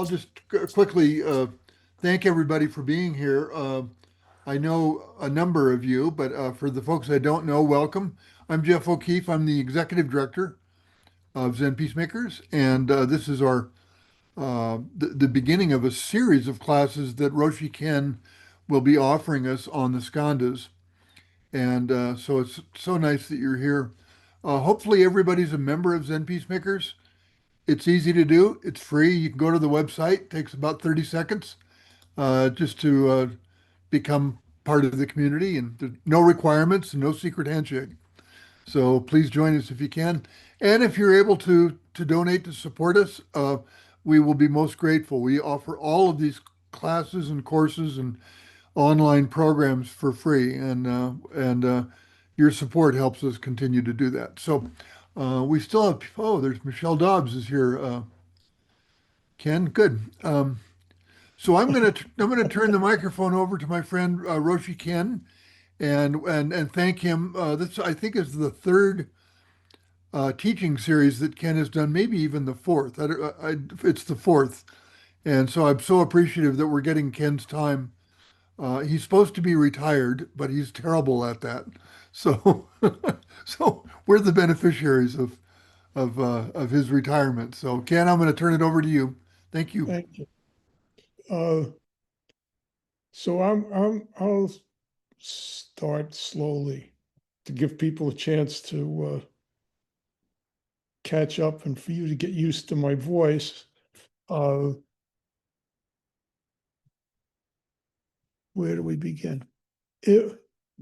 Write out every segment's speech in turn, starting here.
I'll just quickly thank everybody for being here. I know a number of you, but for the folks I don't know, welcome. I'm Jeff O'Keefe. I'm the executive director of Zen Peacemakers, and this is the beginning of a series of classes that Roshi Ken will be offering us on the skandhas. And so it's so nice that you're here. Hopefully, everybody's a member of Zen Peacemakers. It's easy to do. It's free. You can go to the website. It takes about 30 seconds just to become part of the community, and there's no requirements and no secret handshake. So please join us if you can. And if you're able to donate to support us, we will be most grateful. We offer all of these classes and courses and online programs for free, and your support helps us continue to do that. So we still have, oh, there's Michelle Dobbs is here. Ken, good. So I'm gonna turn the microphone over to my friend Roshi Ken and thank him. This I think is the third teaching series that Ken has done, maybe even the fourth. It's the fourth, and so I'm so appreciative that we're getting Ken's time. He's supposed to be retired, but he's terrible at that. So, so we're the beneficiaries of his retirement. So, Ken, I'm going to turn it over to you. Thank you. Thank you. So I'll start slowly to give people a chance to catch up and for you to get used to my voice. Where do we begin?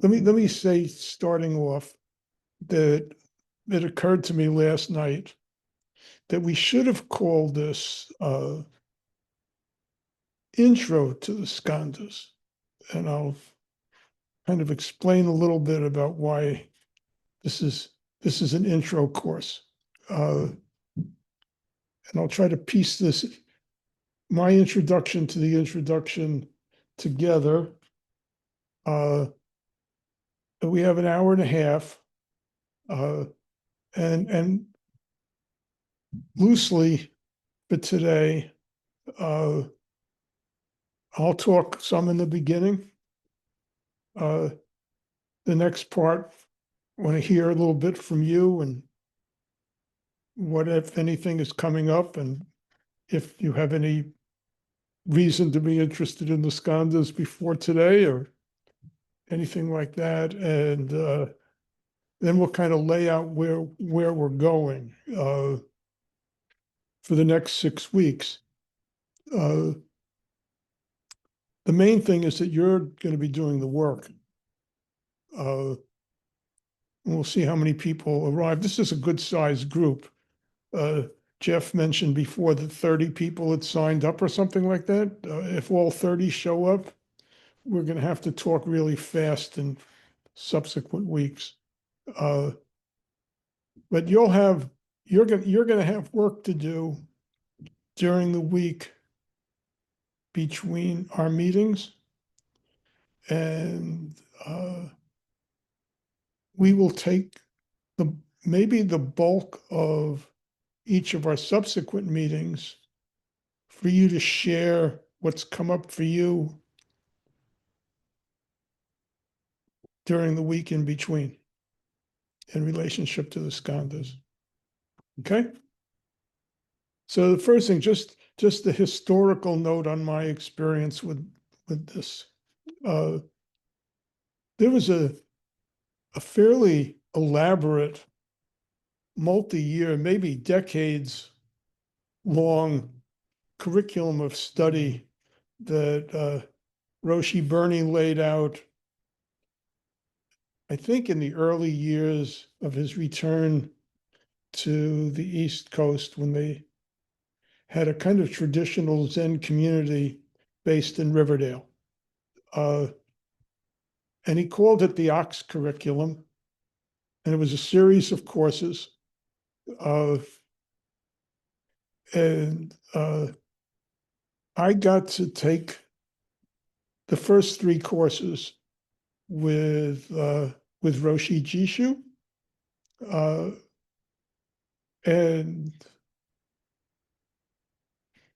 Let me say, starting off, that it occurred to me last night that we should have called this intro to the skandhas, and I'll kind of explain a little bit about why this is an intro course, and I'll try to piece my introduction to the introduction together. We have an hour and a half, and loosely for today, I'll talk some in the beginning. The next part, I want to hear a little bit from you and what, if anything, is coming up, and if you have any reason to be interested in the skandhas before today or anything like that. And then we'll kind of lay out where we're going for the next 6 weeks. The main thing is that you're going to be doing the work. We'll see how many people arrive. This is a good sized group. Jeff mentioned before that 30 people had signed up or something like that. If all 30 show up, we're going to have to talk really fast in subsequent weeks. But you're going to have work to do during the week between our meetings, and we will take maybe the bulk of each of our subsequent meetings for you to share what's come up for you during the week in between in relationship to the skandhas. Okay? So the first thing, just the historical note on my experience with this. There was a fairly elaborate, multi-year, maybe decades long curriculum of study that Roshi Bernie laid out, I think, in the early years of his return to the East Coast, when they had a kind of traditional Zen community based in Riverdale. And he called it the Ox Curriculum. And it was a series of courses. And I got to take the first 3 courses with Roshi Jishu. And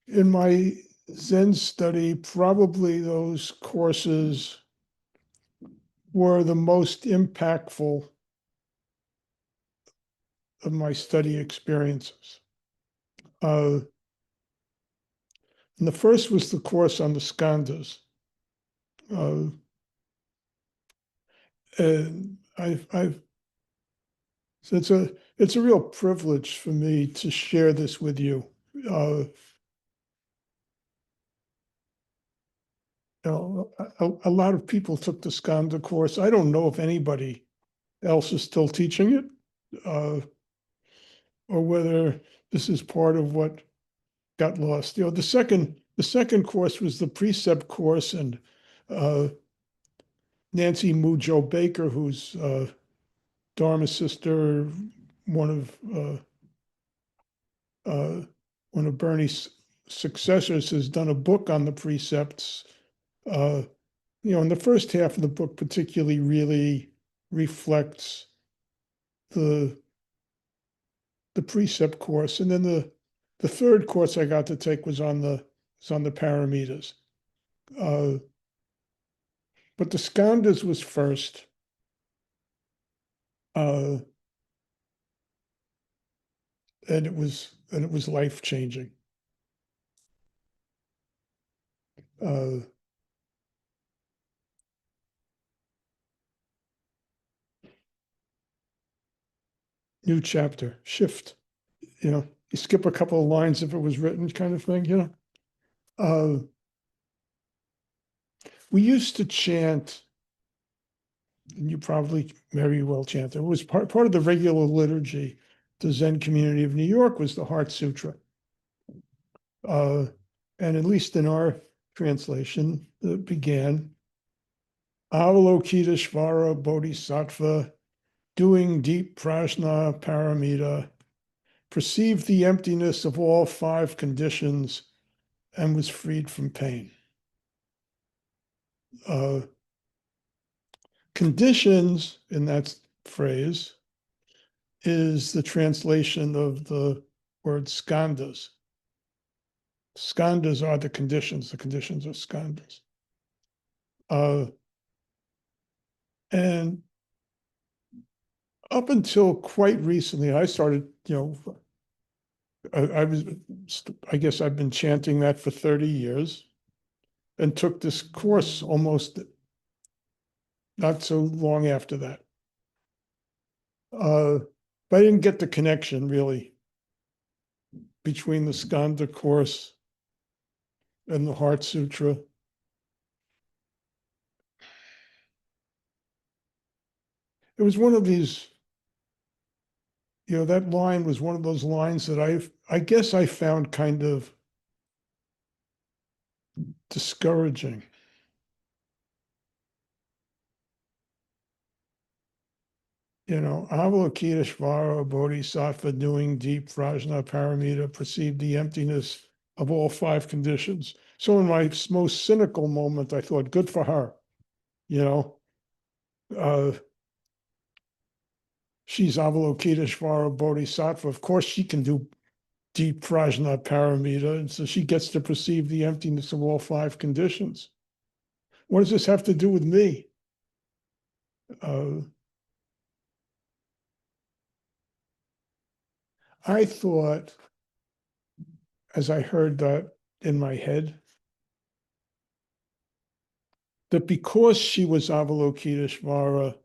In my Zen study, probably those courses were the most impactful of my study experiences. And the first was the course on the skandhas. Uh, and so it's a real privilege for me to share this with you. Uh, a lot of people took the skandha course. I don't know if anybody else is still teaching it, uh, or whether this is part of what got lost. The second course was the precept course, and uh, Nancy Mujo Baker, who's Dharma sister, one of uh, uh, one of Bernie's successors, has done a book on the precepts. Uh, and the first half of the book particularly really reflects the precept course, and then the third course I got to take was on the paramitas. Uh, but the skandhas was first. Uh, and it was life changing. Uh, New chapter, shift. You skip a couple of lines if it was written, kind of thing. Uh, we used to chant, and you probably very well chant. It was part of the regular liturgy. The Zen community of New York was the Heart Sutra, and at least in our translation, it began Avalokiteshvara Bodhisattva, doing deep prajna paramita, perceived the emptiness of all five conditions, and was freed from pain. Uh, Conditions in that phrase is the translation of the word skandhas. Skandhas are the conditions are skandhas. And up until quite recently, I started, I guess I've been chanting that for 30 years and took this course almost not so long after that. But I didn't get the connection really between the Skandha course and the Heart Sutra. It was one of these, that line was one of those lines that I guess I found kind of discouraging. Avalokiteshvara Bodhisattva, doing deep prajna paramita, perceived the emptiness of all five conditions. So in my most cynical moment, I thought, good for her. Uh, she's Avalokiteshvara Bodhisattva. Of course, she can do deep prajna paramita, and so she gets to perceive the emptiness of all five conditions. What does this have to do with me? I thought, as I heard that in my head, that because she was Avalokiteshvara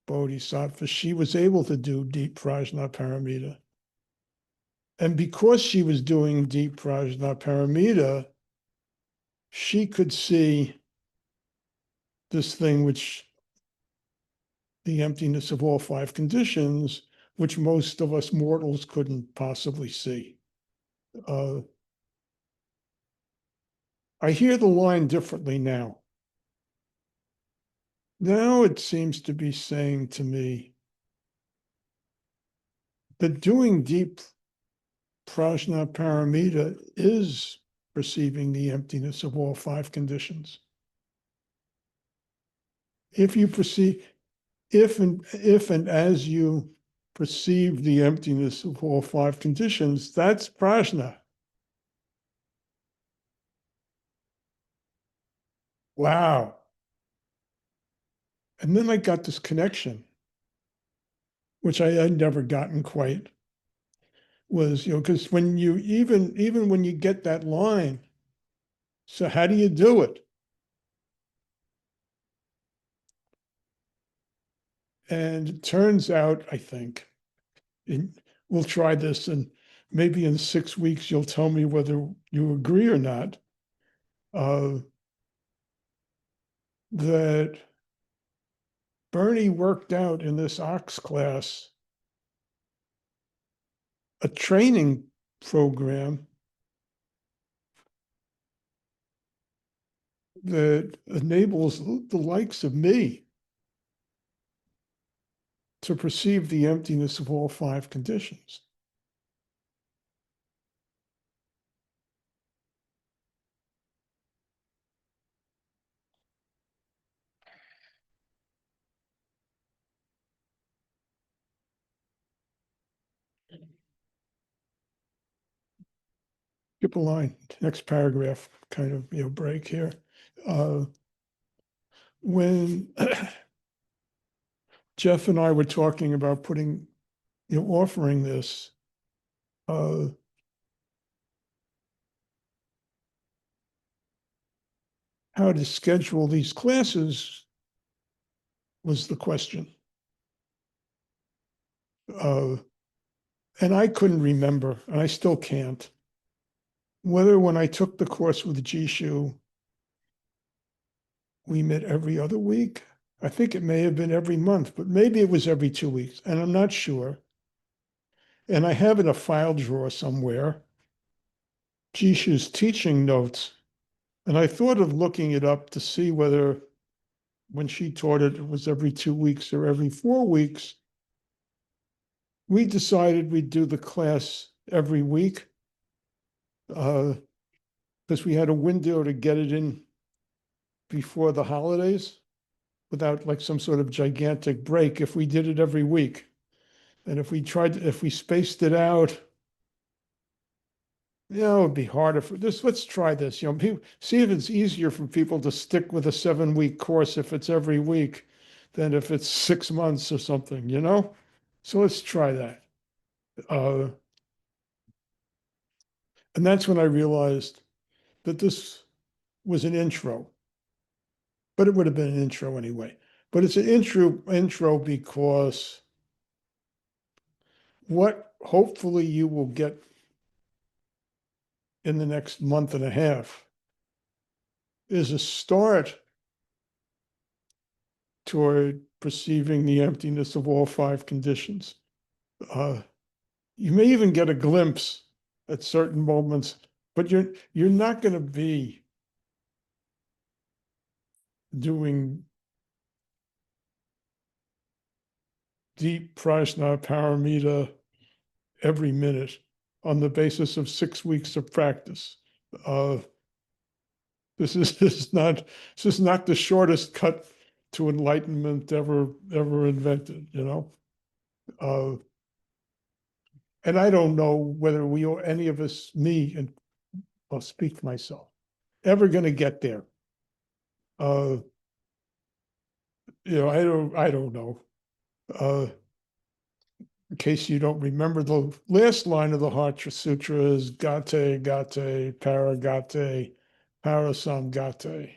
Bodhisattva, she was able to do deep prajna paramita. And because she was doing deep prajna paramita, she could see this thing, which the emptiness of all five conditions, which most of us mortals couldn't possibly see. I hear the line differently now. Now it seems to be saying to me that doing deep prajna paramita is perceiving the emptiness of all five conditions. If and as you perceive the emptiness of all five conditions, that's prajna. Wow. And then I got this connection, which I had never gotten quite, was, because when you even when you get that line, so how do you do it? And it turns out, I think, we'll try this, and maybe in 6 weeks you'll tell me whether you agree or not, uh, that Bernie worked out in this Ox class a training program that enables the likes of me to perceive the emptiness of all five conditions. Skip a line, next paragraph, kind of break here. When Jeff and I were talking about offering this, uh, how to schedule these classes was the question. Uh, and I couldn't remember, and I still can't, whether when I took the course with Jishu, we met every other week. I think it may have been every month, but maybe it was every 2 weeks, and I'm not sure. And I have in a file drawer somewhere Jishu's teaching notes. And I thought of looking it up to see whether when she taught it, it was every 2 weeks or every 4 weeks. We decided we'd do the class every week because we had a window to get it in before the holidays without like some sort of gigantic break if we did it every week. And if we spaced it out, it'd be harder for this. Let's try this. See if it's easier for people to stick with a 7-week course if it's every week than if it's 6 months or something. So let's try that. And that's when I realized that this was an intro, but it would have been an intro anyway. But it's an intro because what hopefully you will get in the next month and a half is a start toward perceiving the emptiness of all five conditions. You may even get a glimpse at certain moments, but you're not going to be doing deep prajna paramita every minute on the basis of 6 weeks of practice. Uh, this is not the shortest cut to enlightenment ever invented. Uh, and I don't know whether we or any of us, me, and I'll speak for myself, ever going to get there. Uh, I don't know. In case you don't remember, the last line of the Heart Sutra is Gate, Gate, Paragate, Parasamgate,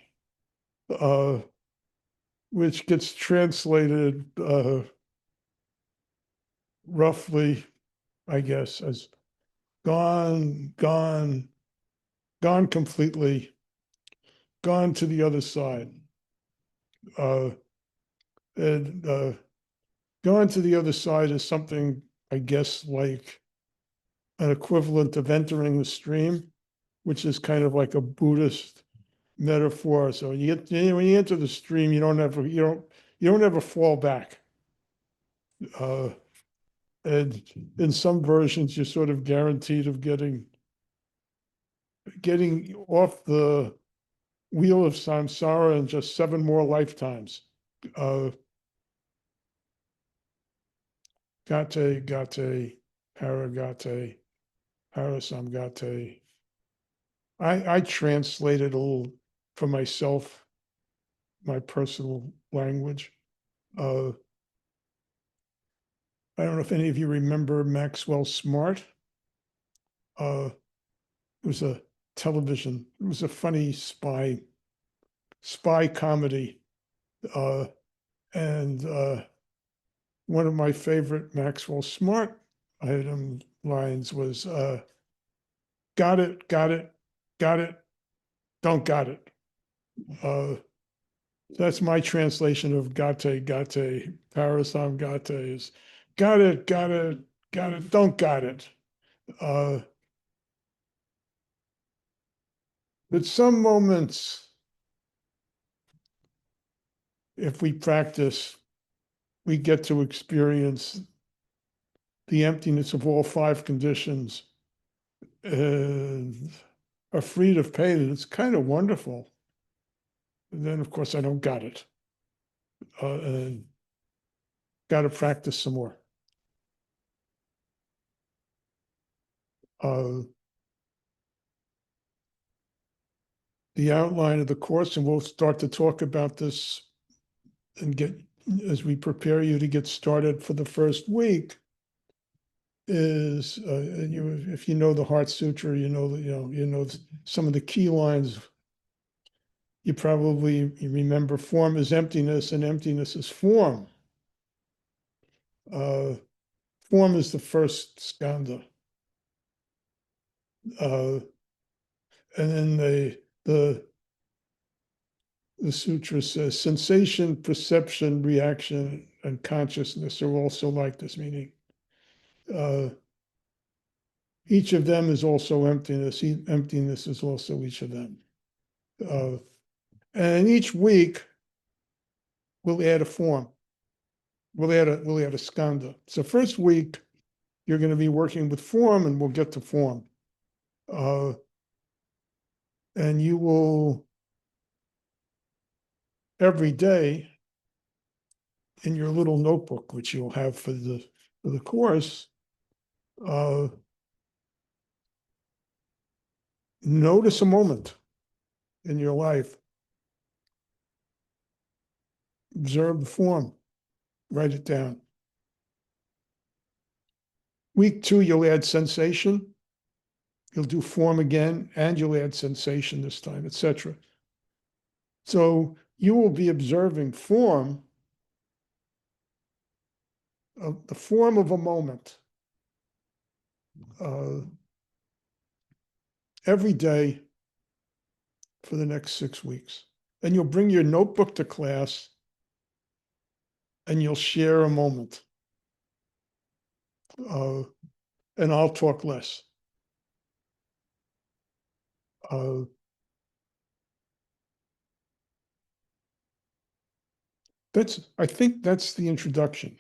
which gets translated roughly, I guess, as gone, gone, gone completely, gone to the other side. Uh, and gone to the other side is something, I guess, like an equivalent of entering the stream, which is kind of like a Buddhist metaphor. So when you enter the stream, you don't ever fall back. And in some versions, you're sort of guaranteed of getting off the wheel of samsara in just 7 more lifetimes. Gate, gate, paragate, parasamgate. I translated a little for myself my personal language. I don't know if any of you remember Maxwell Smart. It was a television. It was a funny spy comedy, and one of my favorite Maxwell Smart item lines was "Got it, got it, got it, don't got it." That's my translation of "gate, gate." Parasam gate is "got it, got it, got it, don't got it." At some moments, if we practice, we get to experience the emptiness of all five conditions and are free of pain. It's kind of wonderful. And then, of course, I don't got it. And got to practice some more. The outline of the course, and we'll start to talk about this and get, as we prepare you to get started for the first week, is if you know the Heart Sutra, you know some of the key lines. You probably remember form is emptiness and emptiness is form. Form is the first skandha. And then the sutra says sensation, perception, reaction, and consciousness are also like this, meaning each of them is also emptiness. Emptiness is also each of them. And each week we'll add a form. We'll add a skandha. So first week you're going to be working with form, and we'll get to form. And you will every day in your little notebook, which you'll have for the course, notice a moment in your life. Observe the form. Write it down. Week 2, you'll add sensation. You'll do form again, and you'll add sensation this time, etc. So you will be observing form, the form of a moment, every day for the next 6 weeks. And you'll bring your notebook to class, and you'll share a moment. And I'll talk less. I think that's the introduction.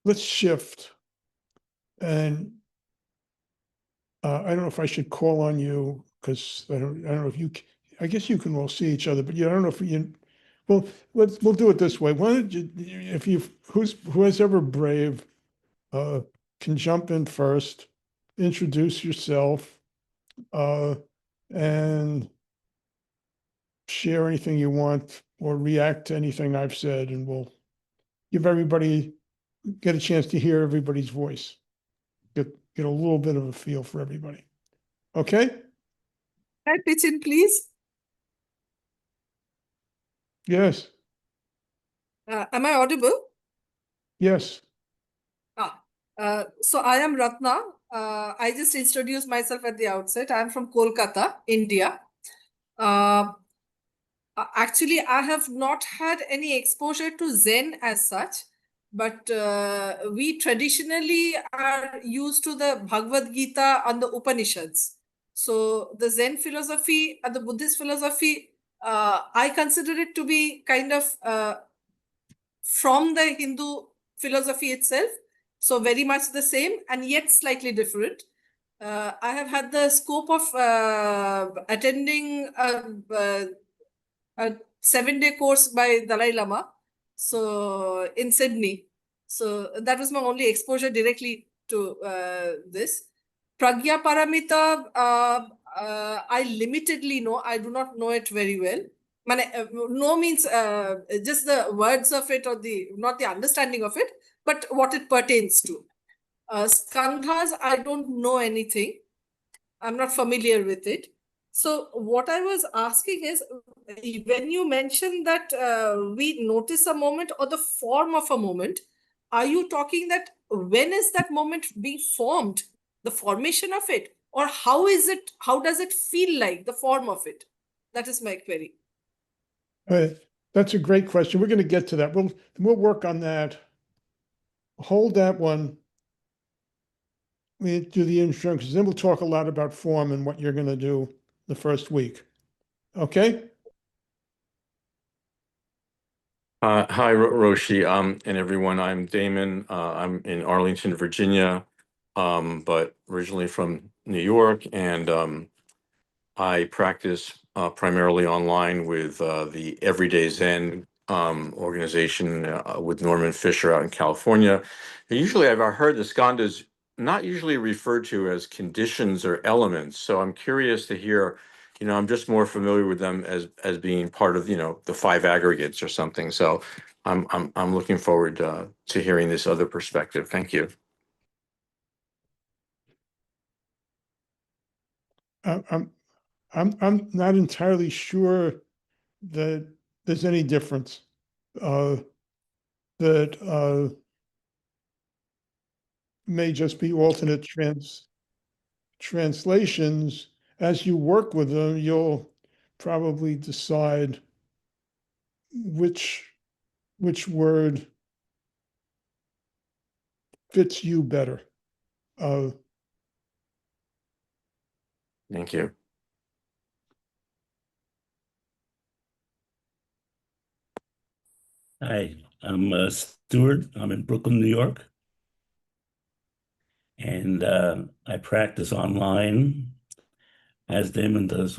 Let's shift. And I don't know if I should call on you, because I don't know if you, I guess you can all see each other, but I don't know if you, well, we'll do it this way. Why don't you, if you, who's ever brave, can jump in first, introduce yourself, and share anything you want or react to anything I've said, and we'll give everybody, get a chance to hear everybody's voice, get a little bit of a feel for everybody. Okay? Can I pitch in, please? Yes. Am I audible? Yes. So I am Ratna. I just introduced myself at the outset. I am from Kolkata, India. Actually, I have not had any exposure to Zen as such, but we traditionally are used to the Bhagavad Gita and the Upanishads. So the Zen philosophy and the Buddhist philosophy, I consider it to be kind of from the Hindu philosophy itself. So very much the same and yet slightly different. I have had the scope of attending a 7-day course by Dalai Lama, so in Sydney. So that was my only exposure directly to this. Pragya Paramita, I limitedly know. I do not know it very well. No means just the words of it or not the understanding of it, but what it pertains to. Skandhas, I don't know anything. I'm not familiar with it. So what I was asking is, when you mentioned that we notice a moment or the form of a moment, are you talking that when is that moment being formed, the formation of it, or how is it? How does it feel like the form of it? That is my query. That's a great question. We're going to get to that. We'll work on that. Hold that one. We do the instructions, then we'll talk a lot about form and what you're going to do the first week. Okay? Hi, Roshi, and everyone. I'm Damon. I'm in Arlington, Virginia, but originally from New York, and I practice primarily online with the Everyday Zen organization with Norman Fisher out in California. And usually, I've heard the skandhas not usually referred to as conditions or elements. So I'm curious to hear. I'm just more familiar with them as being part of the five aggregates or something. So I'm looking forward to hearing this other perspective. Thank you. I'm not entirely sure that there's any difference. That may just be alternate translations. As you work with them, you'll probably decide which word fits you better. Thank you. Hi, I'm Stuart. I'm in Brooklyn, New York. And I practice online, as Damon does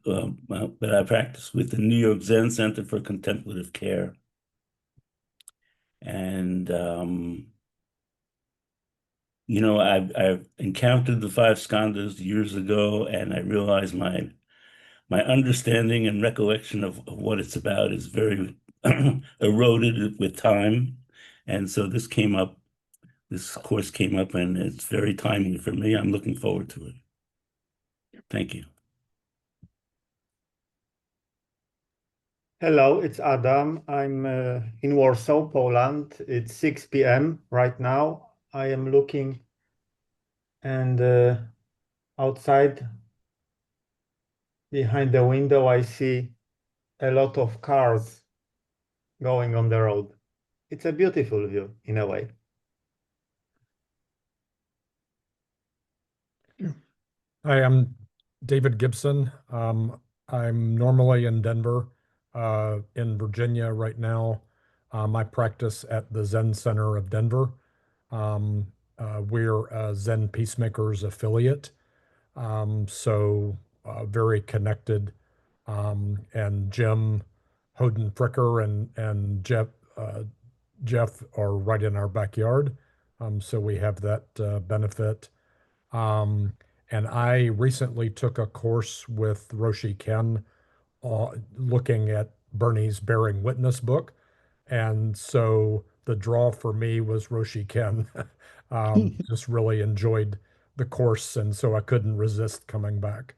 but I practice with the New York Zen Center for Contemplative Care. And, I've encountered the five skandhas years ago, and I realized my understanding and recollection of what it's about is very eroded with time. And so this course came up, and it's very timely for me. I'm looking forward to it. Thank you. Hello, it's Adam. I'm in Warsaw, Poland. It's 6 p.m. right now. I am looking and outside behind the window, I see a lot of cars going on the road. It's a beautiful view in a way. Hi, I'm David Gibson. I'm normally in Denver, in Virginia right now. I practice at the Zen Center of Denver. We're a Zen Peacemakers affiliate, so very connected. And Jim Hoden Fricker and Jeff are right in our backyard, so we have that benefit. And I recently took a course with Roshi Ken looking at Bernie's Bearing Witness book. And so the draw for me was Roshi Ken. Just really enjoyed the course, and so I couldn't resist coming back.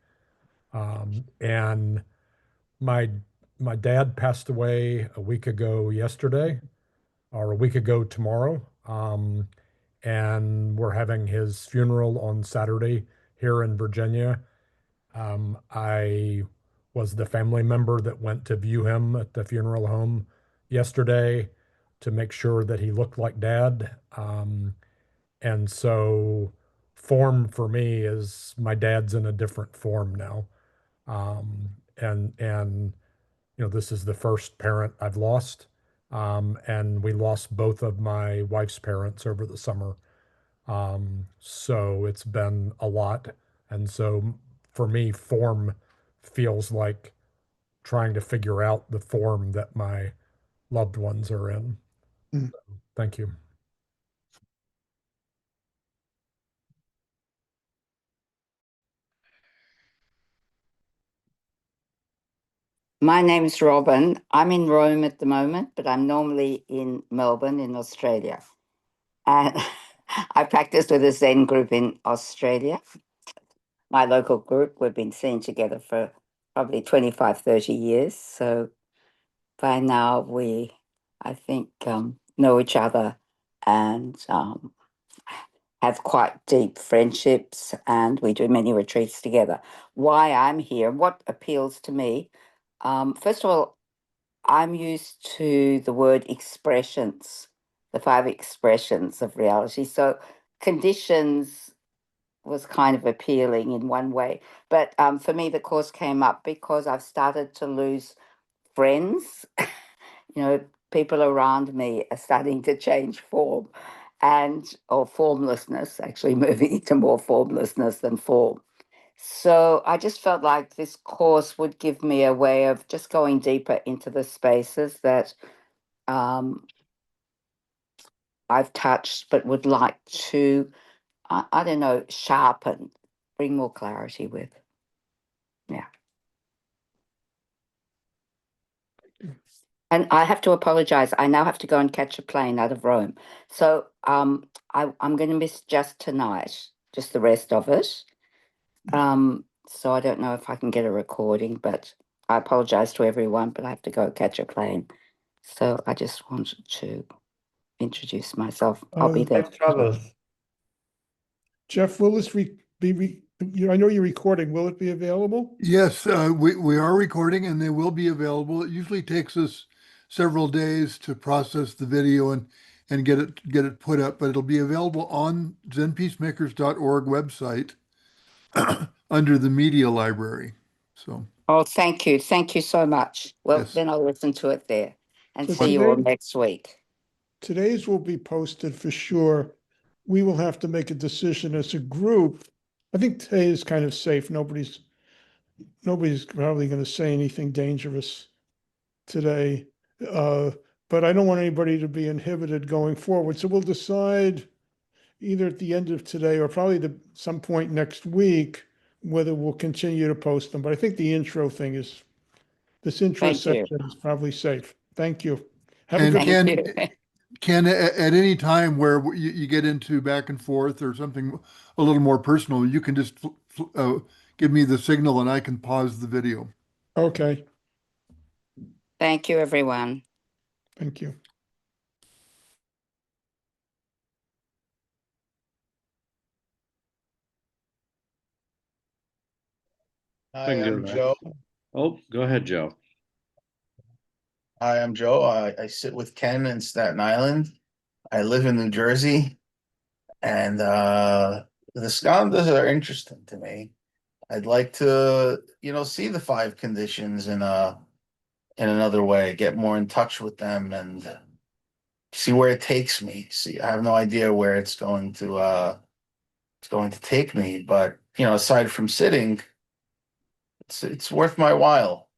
And my my dad passed away a week ago yesterday, or a week ago tomorrow. And we're having his funeral on Saturday here in Virginia. I was the family member that went to view him at the funeral home yesterday to make sure that he looked like dad. And so form for me is my dad's in a different form now. And this is the first parent I've lost. And we lost both of my wife's parents over the summer. So it's been a lot. And so for me, form feels like trying to figure out the form that my loved ones are in. Mm. Thank you. My name's Robin. I'm in Rome at the moment, but I'm normally in Melbourne in Australia. And I practice with a Zen group in Australia. My local group, we've been seen together for probably 25, 30 years. So by now I think, know each other and have quite deep friendships, and we do many retreats together. Why I'm here, what appeals to me, first of all, I'm used to the word expressions, the five expressions of reality. So conditions was kind of appealing in one way. But for me, the course came up because I've started to lose friends. People around me are starting to change form or formlessness, actually moving into more formlessness than form. So I just felt like this course would give me a way of just going deeper into the spaces that I've touched, but would like to, I don't know, sharpen, bring more clarity with. Yeah. And I have to apologize. I now have to go and catch a plane out of Rome. So I'm going to miss just tonight, just the rest of it. So I don't know if I can get a recording, but I apologize to everyone, but I have to go catch a plane. So I just wanted to introduce myself. I'll be there. Safe travels. Jeff, will this I know you're recording. Will it be available? Yes, we are recording and they will be available. It usually takes us several days to process the video and get it put up, but it'll be available on zenpeacemakers.org website under the media library. So, Oh, thank you. Thank you so much. Well, yes. then I'll listen to it there and So see you all today- next week. Today's will be posted for sure. We will have to make a decision as a group. I think today is kind of safe. Nobody's probably going to say anything dangerous today. But I don't want anybody to be inhibited going forward. So we'll decide either at the end of today or probably some point next week whether we'll continue to post them. But I think this intro Thank you. section is probably safe. Thank you. Have a And good Thank you. Ken, at any time where you get into back and forth or something a little more personal, you can just give me the signal and I can pause the video. Okay. Thank you, everyone. Thank you. Hi, can do I'm that. Joe. Oh, go ahead, Joe. Hi, I'm Joe. I sit with Ken in Staten Island. I live in New Jersey, and the skandhas are interesting to me. I'd like to, see the five conditions in another way, get more in touch with them, and see where it takes me. See, I have no idea where it's going to take me, but aside from sitting, it's worth my while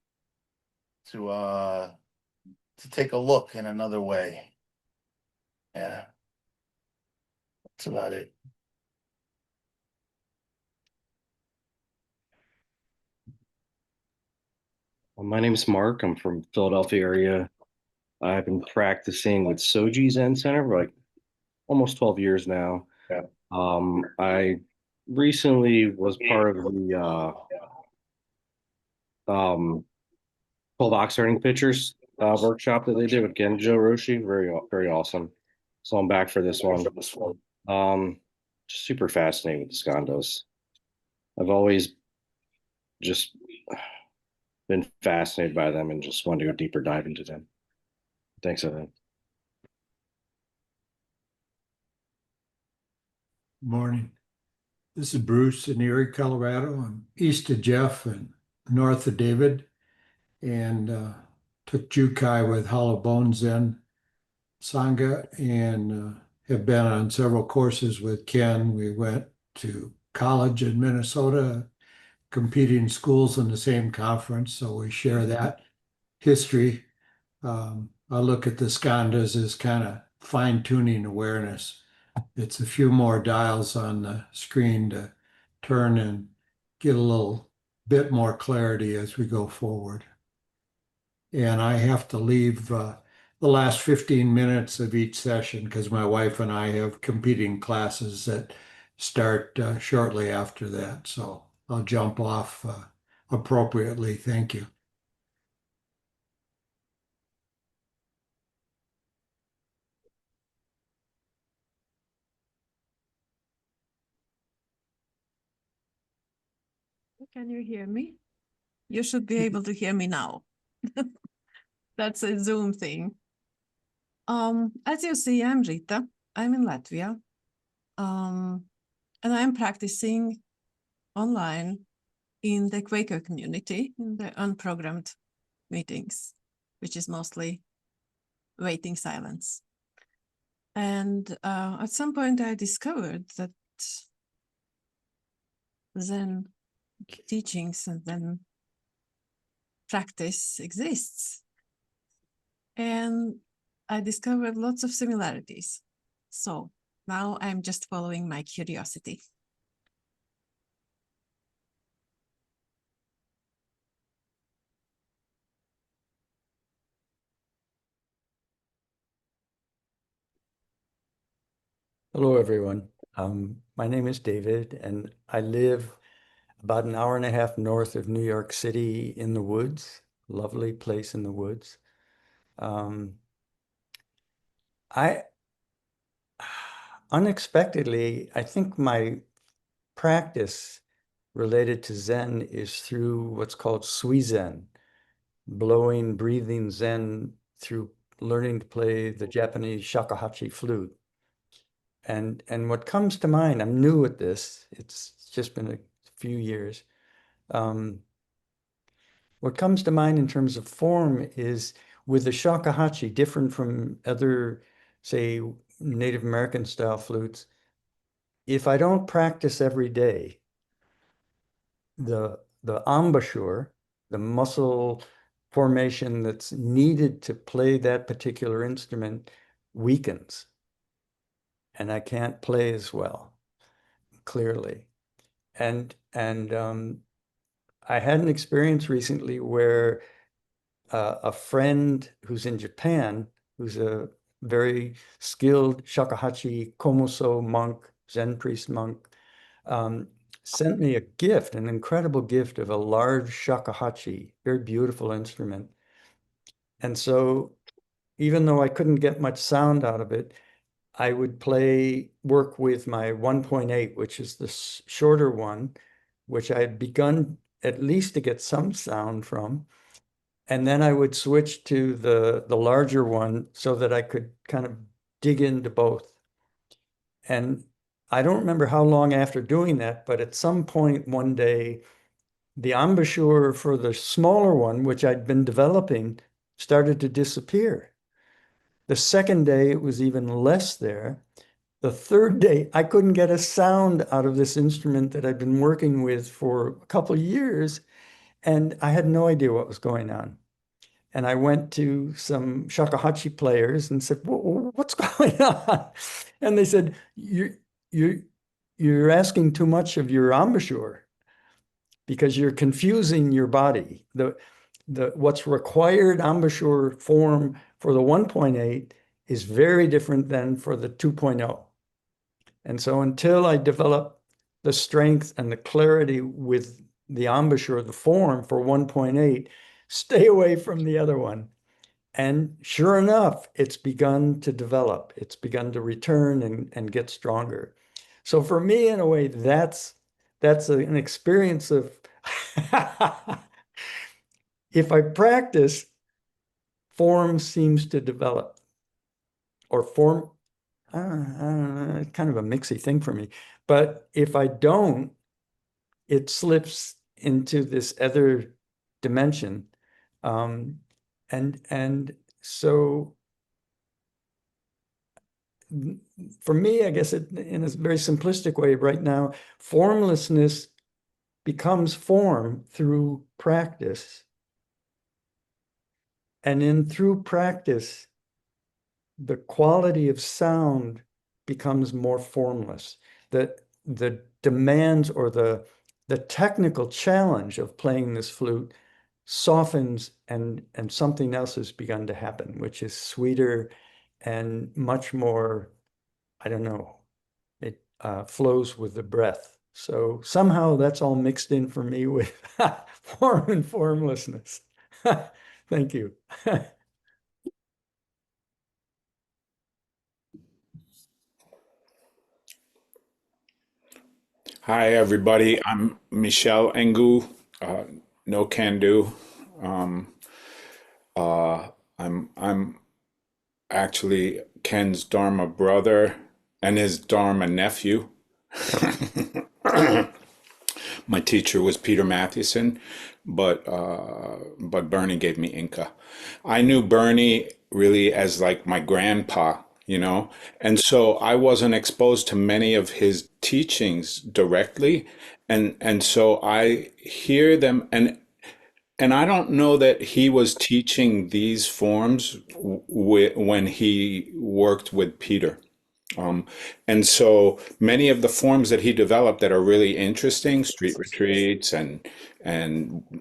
to take a look in another way. Yeah, that's about it. Well, my name's Mark. I'm from Philadelphia area. I've been practicing with Soji Zen Center for like almost 12 years now. Yeah. I recently was part of the 12 ox starting pitchers workshop that they did with Genjo Roshi. Very, very awesome. So I'm back for this one. Just super fascinated with the skandhas. I've always just been fascinated by them and just wanted to go deeper dive into them. Thanks, Evan. Morning. This is Bruce in Erie, Colorado. I'm east of Jeff and north of David, and took Jukai with Hollow Bones Zen Sangha, and have been on several courses with Ken. We went to college in Minnesota, competing schools in the same conference, so we share that history. I look at the skandhas as kind of fine-tuning awareness. It's a few more dials on the screen to turn and get a little bit more clarity as we go forward. and I have to leave the last 15 minutes of each session because my wife and I have competing classes that start shortly after that. So I'll jump off appropriately. Thank you. Can you hear me? You should be able to hear me now. That's a Zoom thing. As you see, I'm Rita. I'm in Latvia. And I'm practicing online in the Quaker community, in the unprogrammed meetings, which is mostly waiting silence. And at some point I discovered that Zen teachings and then practice exists. And I discovered lots of similarities. So now I'm just following my curiosity. Hello, everyone. My name is David, and I live about an hour and a half north of New York City in the woods, lovely place in the woods. I unexpectedly, I think my practice related to Zen is through what's called Suizen, blowing, breathing Zen through learning to play the Japanese shakuhachi flute. And what comes to mind, I'm new at this, it's just been a few years. What comes to mind in terms of form is with the shakuhachi, different from other, say, Native American style flutes, if I don't practice every day, the embouchure, the muscle formation that's needed to play that particular instrument weakens. And I can't play as well, clearly. And I had an experience recently where a friend who's in Japan, who's a very skilled shakuhachi komuso monk, Zen priest monk, sent me a gift, an incredible gift of a large shakuhachi, very beautiful instrument. And so even though I couldn't get much sound out of it, I would work with my 1.8, which is the shorter one, which I had begun at least to get some sound from. And then I would switch to the larger one so that I could kind of dig into both. And I don't remember how long after doing that, but at some point one day, the embouchure for the smaller one, which I'd been developing, started to disappear. The second day, it was even less there. The third day, I couldn't get a sound out of this instrument that I'd been working with for a couple of years, and I had no idea what was going on. And I went to some shakuhachi players and said, "What's going on?" And they said, "You're asking too much of your embouchure because you're confusing your body. What's required embouchure form for the 1.8 is very different than for the 2.0. And so until I develop the strength and the clarity with the embouchure, the form for 1.8, stay away from the other one." And sure enough, it's begun to develop. It's begun to return and get stronger. So for me, in a way, that's an experience of if I practice, form seems to develop, or form, I don't know, it's kind of a mixy thing for me. But if I don't, it slips into this other dimension. And so for me, I guess in a very simplistic way right now, formlessness becomes form through practice. And through practice, the quality of sound becomes more formless. The demands or the technical challenge of playing this flute softens and something else has begun to happen, which is sweeter and much more, I don't know, it flows with the breath. So somehow that's all mixed in for me with form and formlessness. Thank you. Hi, everybody. I'm Michel Engu. No can do. Um, I'm actually Ken's Dharma brother and his Dharma nephew. My teacher was Peter Mathewson, but Bernie gave me Inca. I knew Bernie really as like my grandpa, you know, and so I wasn't exposed to many of his teachings directly, and so I hear them, and I don't know that he was teaching these forms when he worked with Peter. Um, and so many of the forms that he developed that are really interesting, street retreats and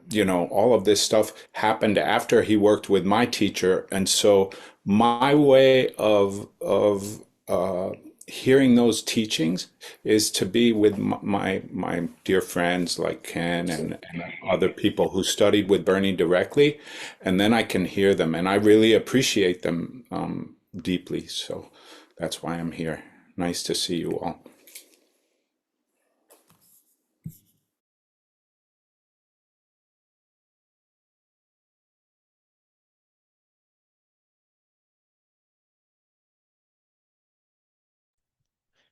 you know all of this stuff happened after he worked with my teacher. And so my way of hearing those teachings is to be with my dear friends like Ken and other people who studied with Bernie directly, and then I can hear them, and I really appreciate them deeply. So. That's why I'm here. Nice to see you all.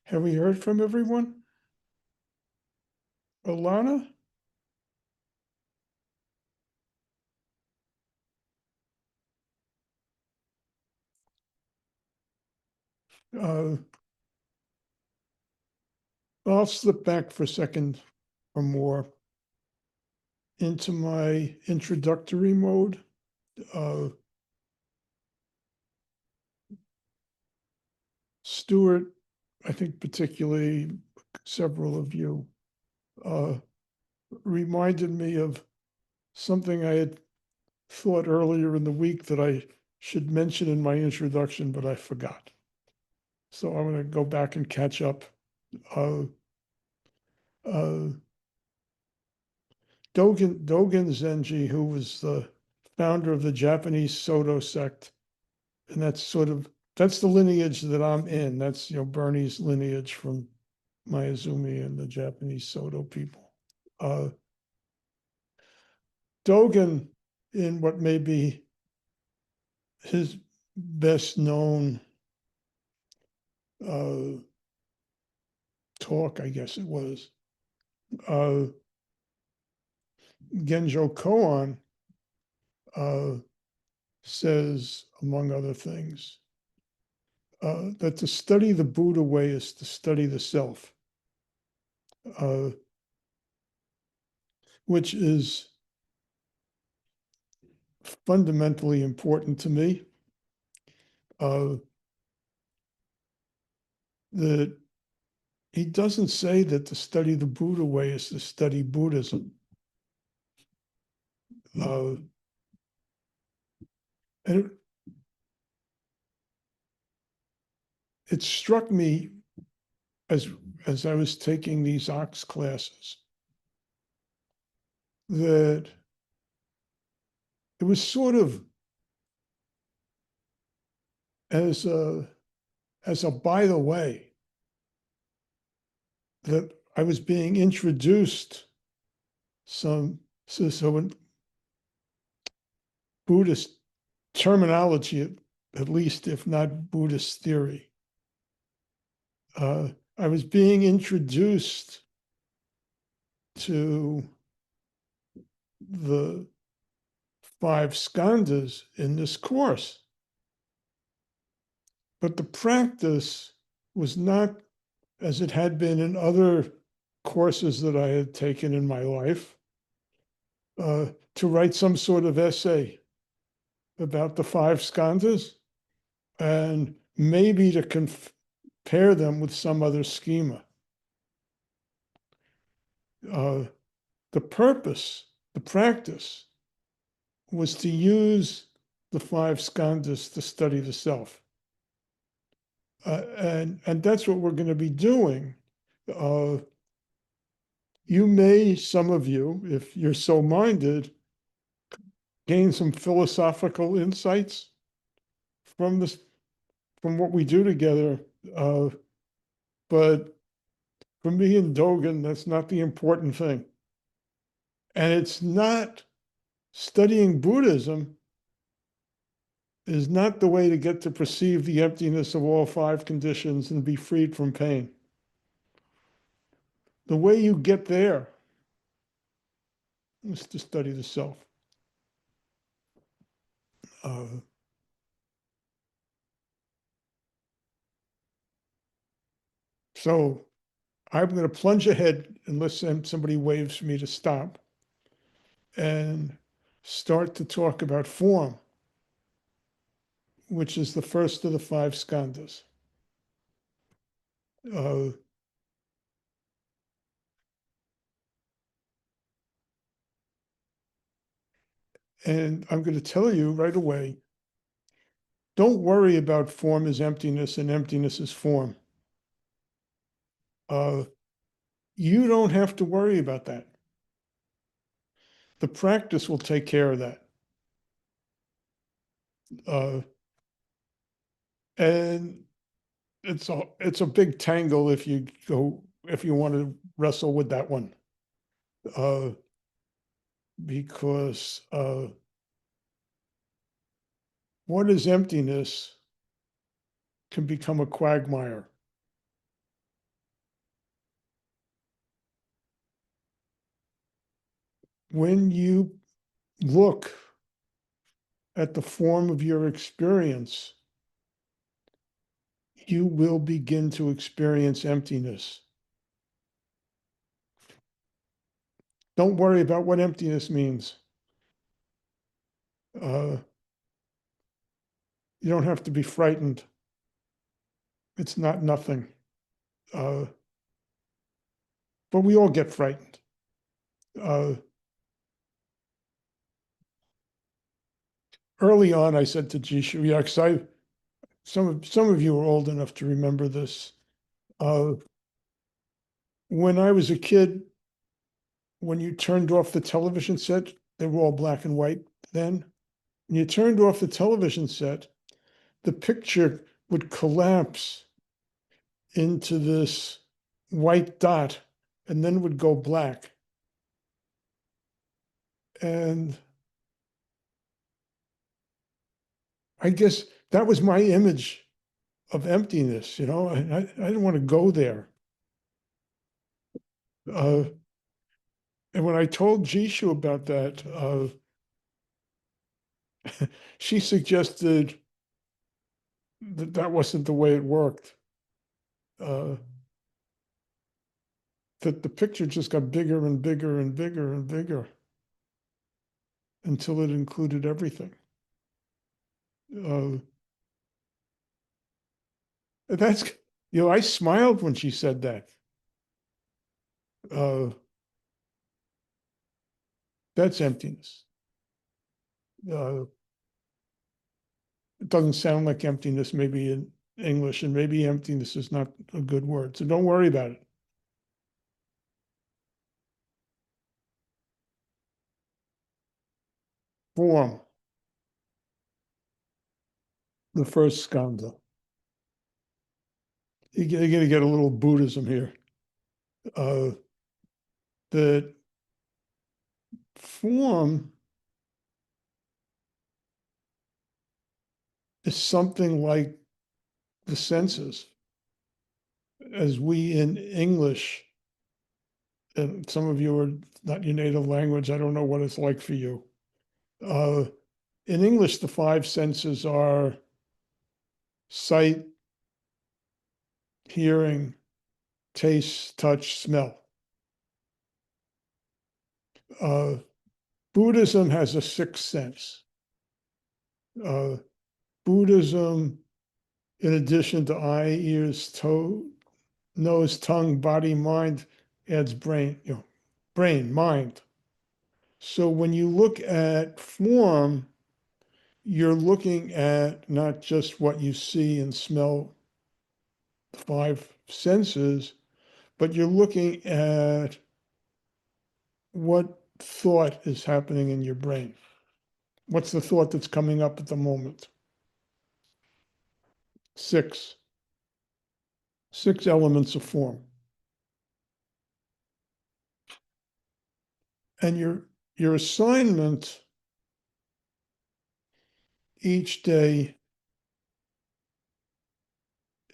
Have we heard from everyone? Alana? I'll slip back for a second or more into my introductory mode. Stuart, I think particularly several of you, reminded me of something I had thought earlier in the week that I should mention in my introduction, but I forgot. So I'm going to go back and catch up. Dogen Zenji, who was the founder of the Japanese Soto sect, and that's the lineage that I'm in. That's Bernie's lineage from Mayazumi and the Japanese Soto people. Dogen, in what may be his best known talk, I guess it was, Genjo Koan says, among other things, that to study the Buddha way is to study the self, which is fundamentally important to me. That he doesn't say that to study the Buddha way is to study Buddhism. And it struck me as I was taking these Ox classes that it was sort of as a by the way that I was being introduced so in Buddhist terminology, at least if not Buddhist theory. I was being introduced to the five skandhas in this course. But the practice was not as it had been in other courses that I had taken in my life, to write some sort of essay about the five skandhas and maybe to compare them with some other schema. The purpose, the practice, was to use the five skandhas to study the self. And that's what we're going to be doing. You may, some of you, if you're so minded, gain some philosophical insights from this, from what we do together. But for me and Dogen, that's not the important thing. And it's not studying Buddhism is not the way to get to perceive the emptiness of all five conditions and be freed from pain. The way you get there is to study the self. So I'm going to plunge ahead unless somebody waves for me to stop and start to talk about form, which is the first of the five skandhas. And I'm going to tell you right away, don't worry about form as emptiness and emptiness as form. You don't have to worry about that. The practice will take care of that. And it's a big tangle if you want to wrestle with that one. Because what is emptiness can become a quagmire. When you look at the form of your experience, you will begin to experience emptiness. Don't worry about what emptiness means. You don't have to be frightened. It's not nothing. But we all get frightened. Early on, I said to Jishu, yeah, because some of you are old enough to remember this. When I was a kid, when you turned off the television set, they were all black and white then. When you turned off the television set, the picture would collapse into this white dot and then would go black. And I guess that was my image of emptiness, you know. I didn't want to go there. And when I told Jishu about that, she suggested that that wasn't the way it worked. That the picture just got bigger and bigger and bigger and bigger until it included everything. That's, you know, I smiled when she said that. That's emptiness. It doesn't sound like emptiness, maybe in English, and maybe emptiness is not a good word. So don't worry about it. Form. The first skandha. You're going to get a little Buddhism here. That form is something like the senses, as we in English, and some of you are not your native language, I don't know what it's like for you. In English, the five senses are sight, hearing, taste, touch, smell. Buddhism has a sixth sense. Buddhism, in addition to eye, ears, nose, tongue, body, mind, adds brain, brain, mind. So when you look at form, you're looking at not just what you see and smell, the five senses, but you're looking at what thought is happening in your brain. What's the thought that's coming up at the moment? Six elements of form. And your assignment each day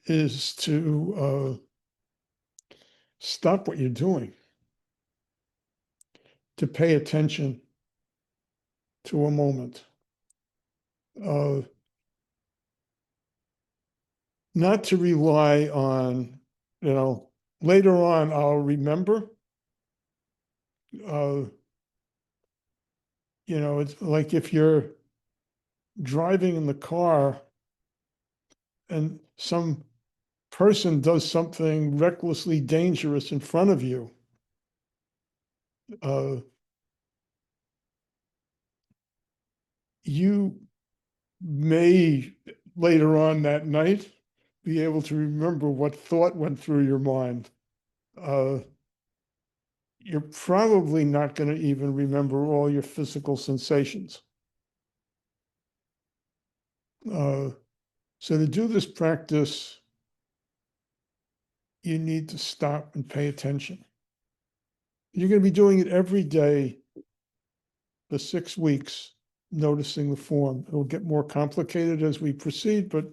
is to stop what you're doing, to pay attention to a moment. Not to rely on, later on I'll remember. It's like if you're driving in the car and some person does something recklessly dangerous in front of you, you may later on that night be able to remember what thought went through your mind. You're probably not going to even remember all your physical sensations. So to do this practice, you need to stop and pay attention. You're going to be doing it every day for 6 weeks, noticing the form. It'll get more complicated as we proceed, but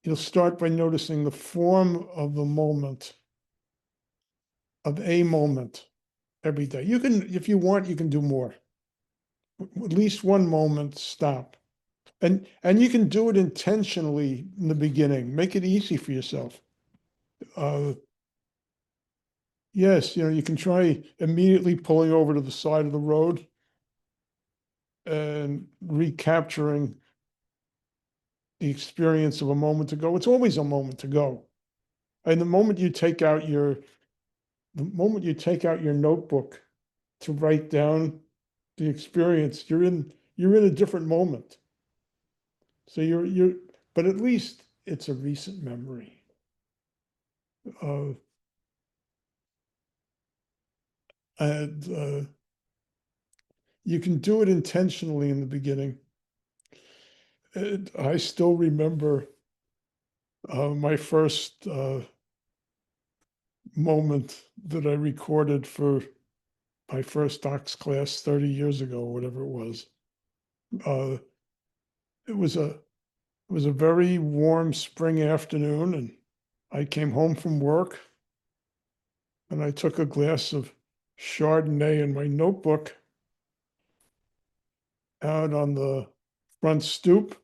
you'll start by noticing the form of the moment, of a moment every day. You can, if you want, you can do more. At least one moment, stop. And you can do it intentionally in the beginning. Make it easy for yourself. Yes, you can try immediately pulling over to the side of the road and recapturing the experience of a moment ago. It's always a moment ago. And the moment you take out your notebook to write down the experience, you're in a different moment. So but at least it's a recent memory. And you can do it intentionally in the beginning. I still remember my first moment that I recorded for my first docs class 30 years ago, whatever it was. It was a very warm spring afternoon, and I came home from work, and I took a glass of Chardonnay in my notebook out on the front stoop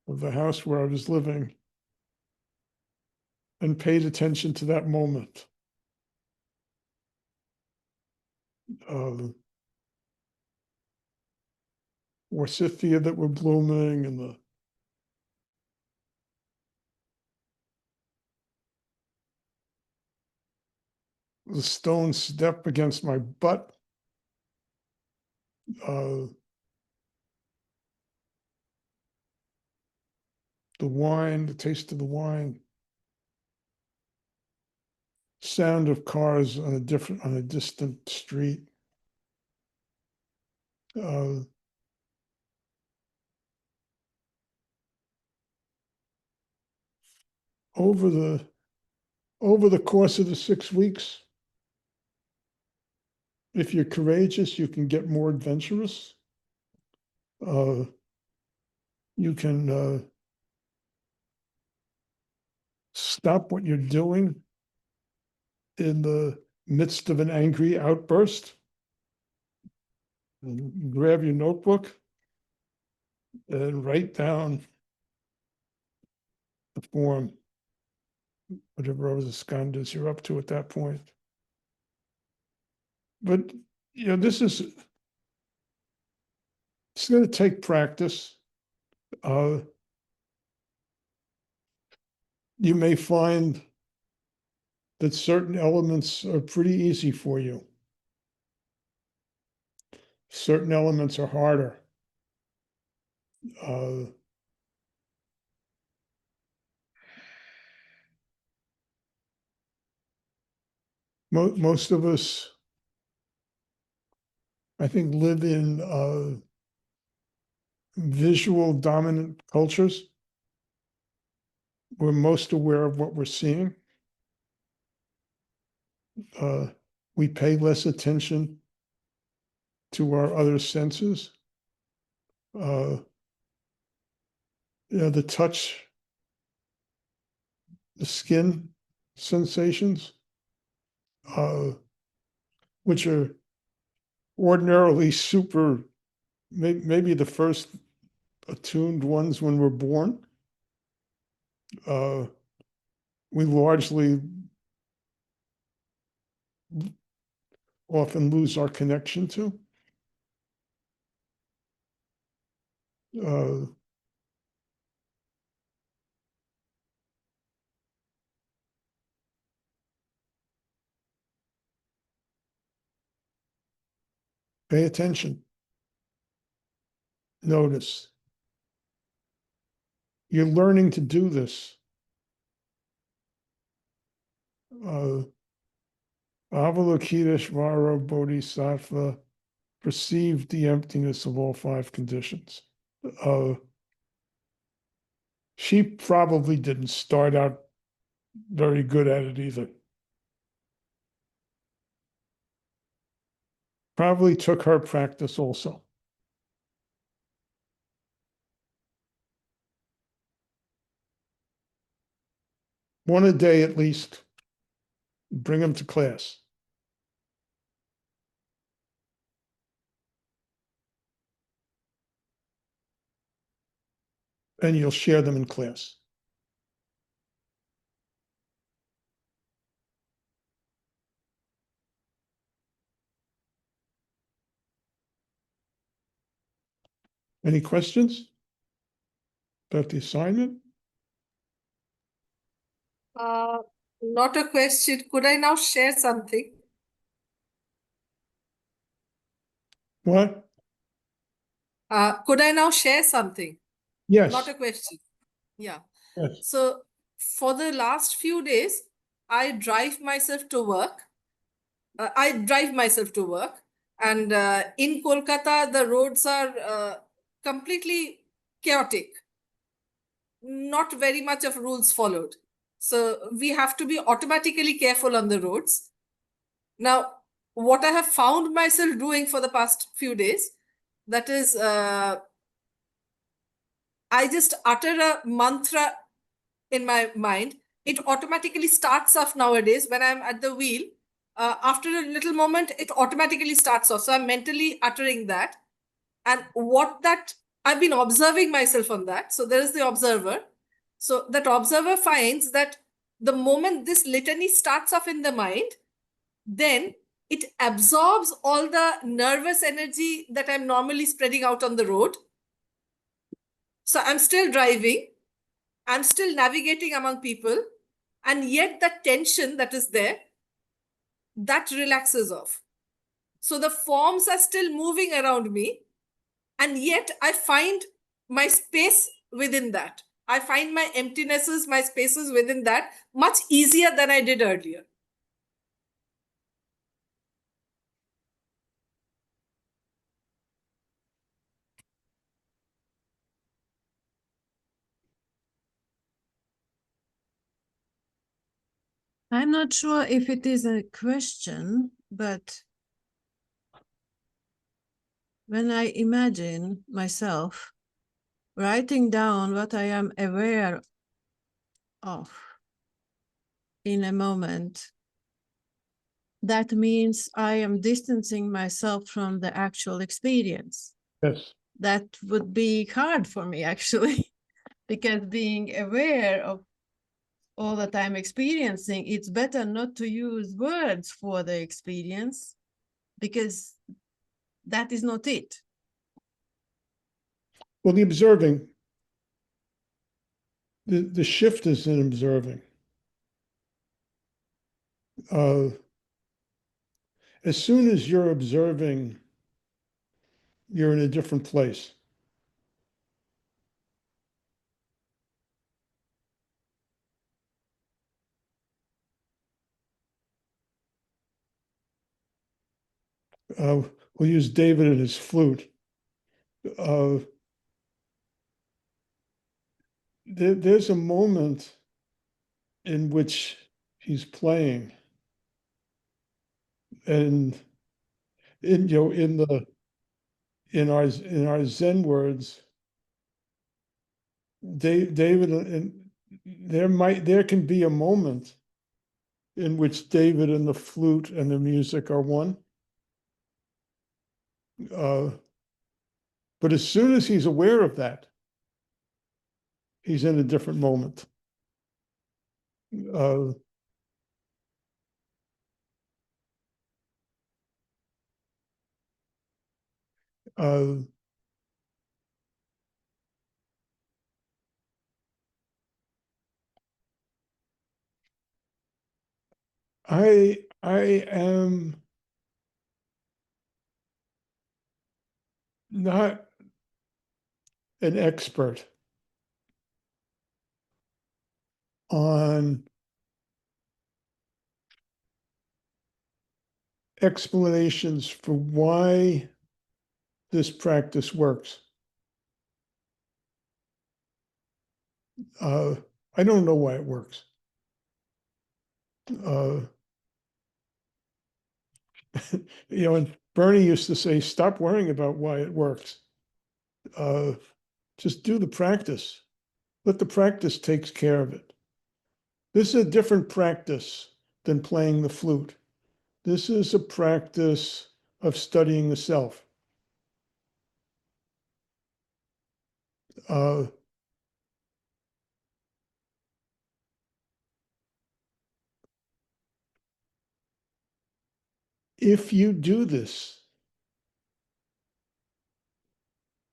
of the house where I was living, and paid attention to that moment. Forsythia that were blooming, and the stone step against my butt. The wine, the taste of the wine, sound of cars on a distant street. Over the course of the 6 weeks, if you're courageous, you can get more adventurous. You can stop what you're doing in the midst of an angry outburst, and grab your notebook and write down the form, whatever other skandhas you're up to at that point. But it's going to take practice. You may find that certain elements are pretty easy for you. certain elements are harder. Most of us, I think, live in visual dominant cultures. We're most aware of what we're seeing. We pay less attention to our other senses. The touch, the skin sensations, which are ordinarily super, maybe the first attuned ones when we're born. We largely often lose our connection to. Pay attention. Notice. You're learning to do this. Avalokiteshvara Bodhisattva perceived the emptiness of all five conditions. She probably didn't start out very good at it either. Probably took her practice also. One a day at least. Bring them to class. And you'll share them in class. Any questions about the assignment? Not a question. Could I now share something? What? Could I now share something? Yes. Not a question. Yeah. Yes. So for the last few days, I drive myself to work. And in Kolkata, the roads are completely chaotic. Not very much of rules followed. So we have to be automatically careful on the roads. Now, what I have found myself doing for the past few days, that is, I just utter a mantra in my mind. It automatically starts off nowadays when I'm at the wheel. After a little moment, it automatically starts off. So I'm mentally uttering that. And what that, I've been observing myself on that. So there is the observer. So that observer finds that the moment this litany starts off in the mind, then it absorbs all the nervous energy that I'm normally spreading out on the road. So I'm still driving. I'm still navigating among people. And yet the tension that is there, that relaxes off. So the forms are still moving around me. And yet I find my space within that. I find my emptinesses, my spaces within that much easier than I did earlier. I'm not sure if it is a question, but when I imagine myself writing down what I am aware of in a moment, that means I am distancing myself from the actual experience. Yes. That would be hard for me, actually, because being aware of all that I'm experiencing, it's better not to use words for the experience because that is not it. Well, the observing, the shift is in observing. As soon as you're observing you're in a different place. We'll use David and his flute. There's a moment in which he's playing, and in our Zen words, David, and there can be a moment in which David and the flute and the music are one. But as soon as he's aware of that, he's in a different moment. I am not an expert on explanations for why this practice works. I don't know why it works. And Bernie used to say, stop worrying about why it works. Just do the practice. Let the practice takes care of it. This is a different practice than playing the flute. This is a practice of studying the self. If you do this,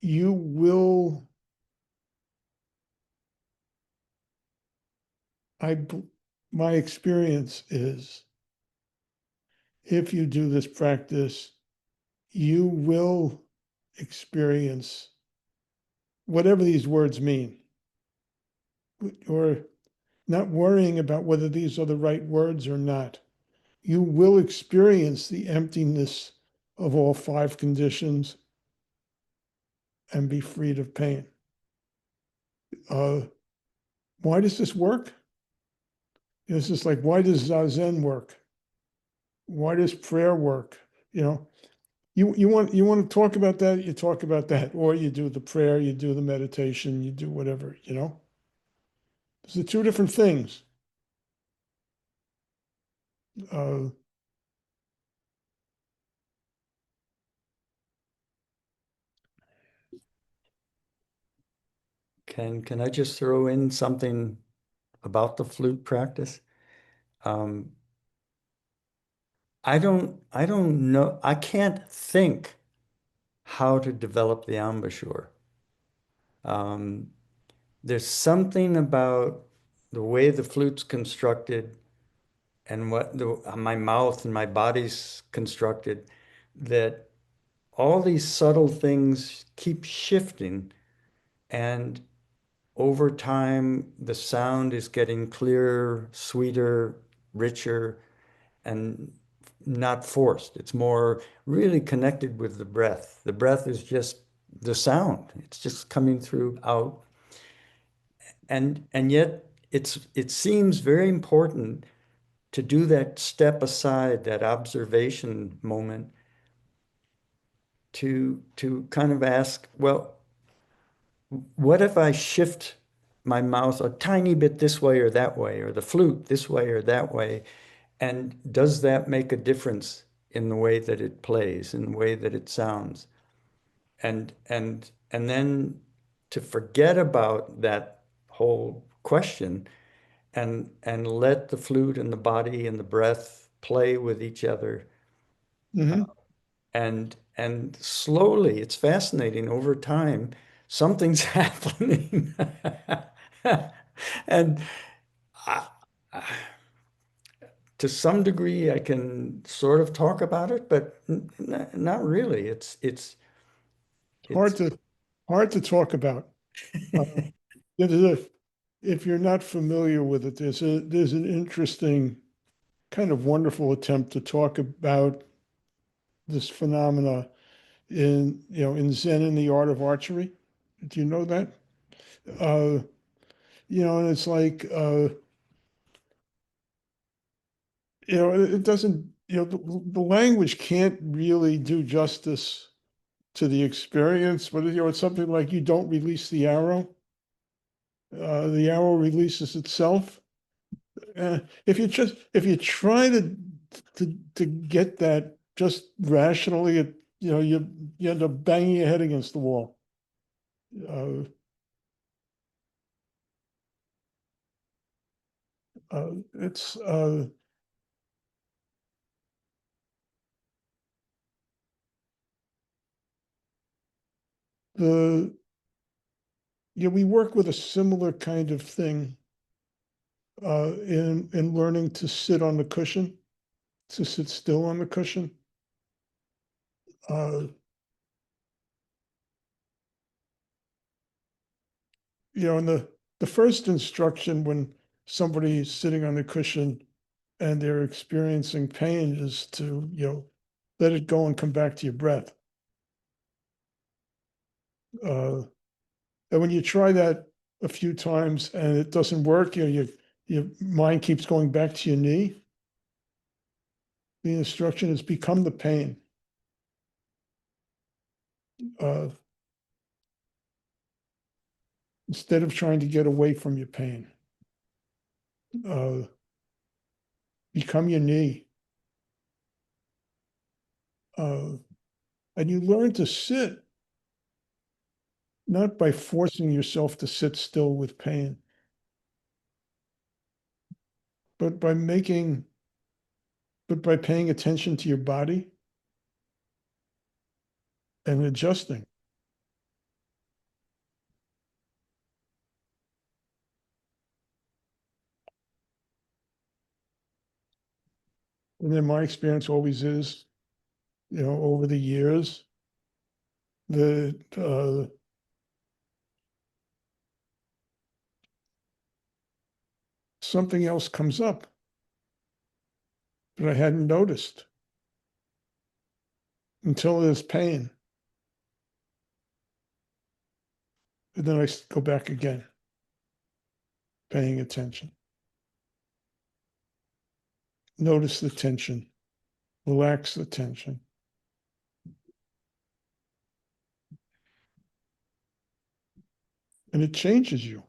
you will, my experience is, if you do this practice, you will experience whatever these words mean, or not worrying about whether these are the right words or not. You will experience the emptiness of all five conditions and be freed of pain. Why does this work? It's just like, why does Zazen work? Why does prayer work? You want to talk about that, you talk about that, or you do the prayer, you do the meditation, you do whatever, Those are two different things. Can I just throw in something about the flute practice? I don't know. I can't think how to develop the embouchure. There's something about the way the flute's constructed and what my mouth and my body's constructed, that all these subtle things keep shifting, and over time the sound is getting clearer, sweeter, richer, and not forced. It's more really connected with the breath. The breath is just the sound. It's just coming through out. And yet it seems very important to do that step aside, that observation moment, to kind of ask, well, what if I shift my mouth a tiny bit this way or that way, or the flute this way or that way? And does that make a difference in the way that it plays, in the way that it sounds? And then to forget about that whole question and let the flute and the body and the breath play with each other. Mm-hmm. And slowly, it's fascinating, over time, something's happening. And to some degree, I can sort of talk about it, but not really. It's hard to talk about. If you're not familiar with it, there's an interesting, kind of wonderful attempt to talk about this phenomena in Zen and the art of archery. Do you know that? And it's like, it doesn't, the language can't really do justice to the experience, but it's something like you don't release the arrow. The arrow releases itself. If you try to get that just rationally, you end up banging your head against the wall. It's we work with a similar kind of thing in learning to sit on the cushion, to sit still on the cushion. In the first instruction when somebody is sitting on the cushion and they're experiencing pain is to, let it go and come back to your breath. And when you try that a few times and it doesn't work, your mind keeps going back to your knee. The instruction is become the pain. Instead of trying to get away from your pain, become your knee. And you learn to sit, not by forcing yourself to sit still with pain, but by paying attention to your body and adjusting. And then my experience always is, over the years, that something else comes up that I hadn't noticed until there's pain. And then I go back again, paying attention. Notice the tension, relax the tension. And it changes you.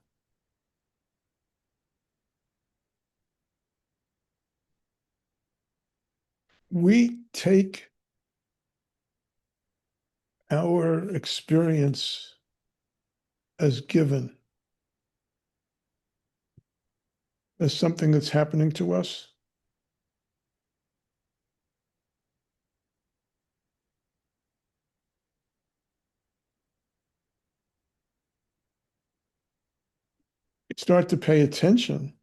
We take our experience as given, as something that's happening to us. You start to pay attention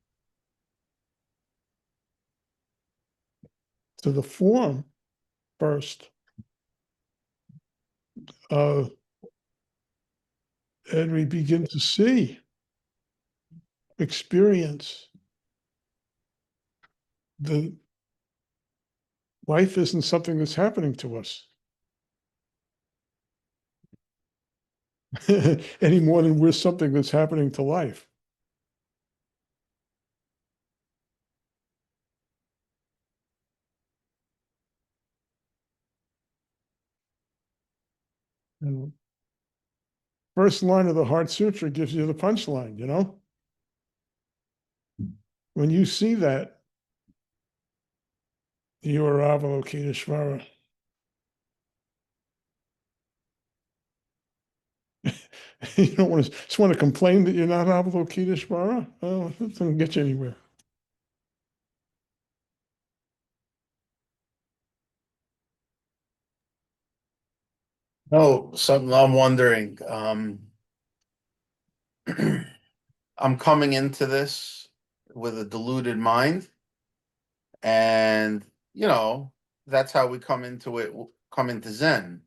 to the form first. And we begin to see, experience the life isn't something that's happening to us any more than we're something that's happening to life. And first line of the Heart Sutra gives you the punchline, When you see that, you are Avalokiteshvara. You don't want to just want to complain that you're not Avalokiteshvara. Oh, that doesn't get you anywhere. No, something I'm wondering. I'm coming into this with a deluded mind, and that's how we come into Zen.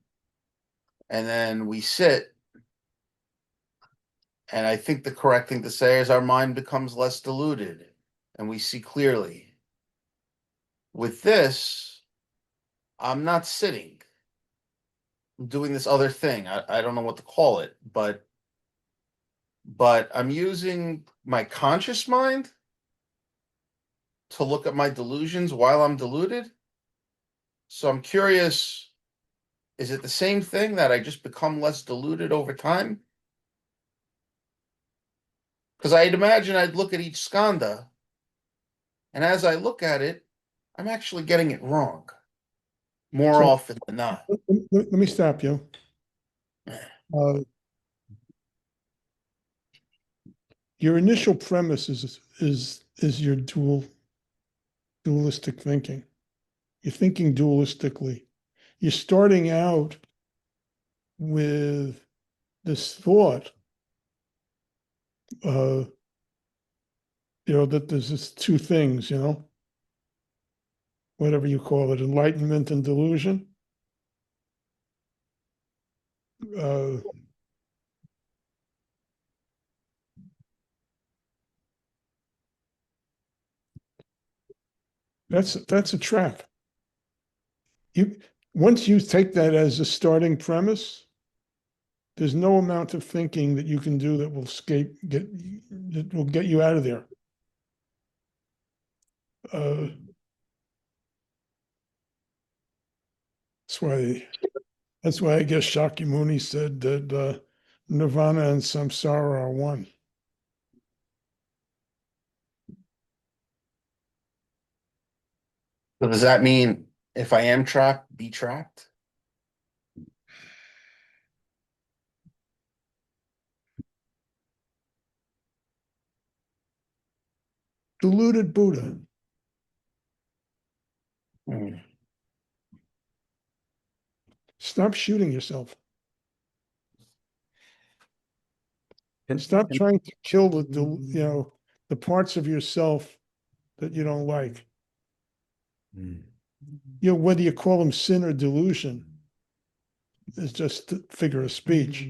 and then we sit. And I think the correct thing to say is our mind becomes less diluted and we see clearly. With this, I'm not sitting. I'm doing this other thing. I don't know what to call it, but I'm using my conscious mind to look at my delusions while I'm deluded. So I'm curious, is it the same thing that I just become less deluded over time? Because I'd imagine I'd look at each skandha, and as I look at it, I'm actually getting it wrong more So- often than not. Let me stop you. Your initial premise is your dualistic thinking. You're thinking dualistically. You're starting out with this thought, that there's this two things, whatever you call it, enlightenment and delusion. That's a trap. Once you take that as a starting premise, there's no amount of thinking that you can do that will get you out of there. That's why I guess Shakyamuni said that nirvana and samsara are one. So does that mean if I am trapped, be trapped? Deluded Buddha. Stop shooting yourself. Stop trying to kill the parts of yourself that you don't like. Whether you call them sin or delusion is just a figure of speech.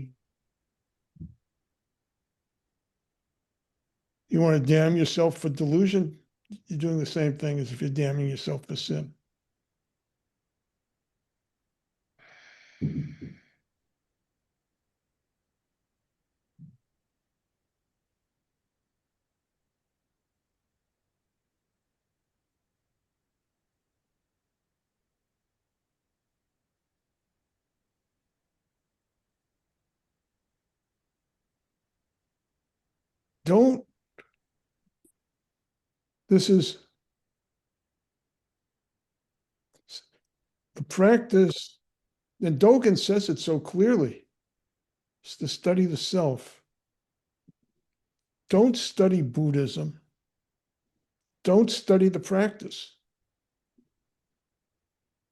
You want to damn yourself for delusion? You're doing the same thing as if you're damning yourself for sin. This is the practice, and Dogen says it so clearly. It's to study the self. Don't study Buddhism. Don't study the practice.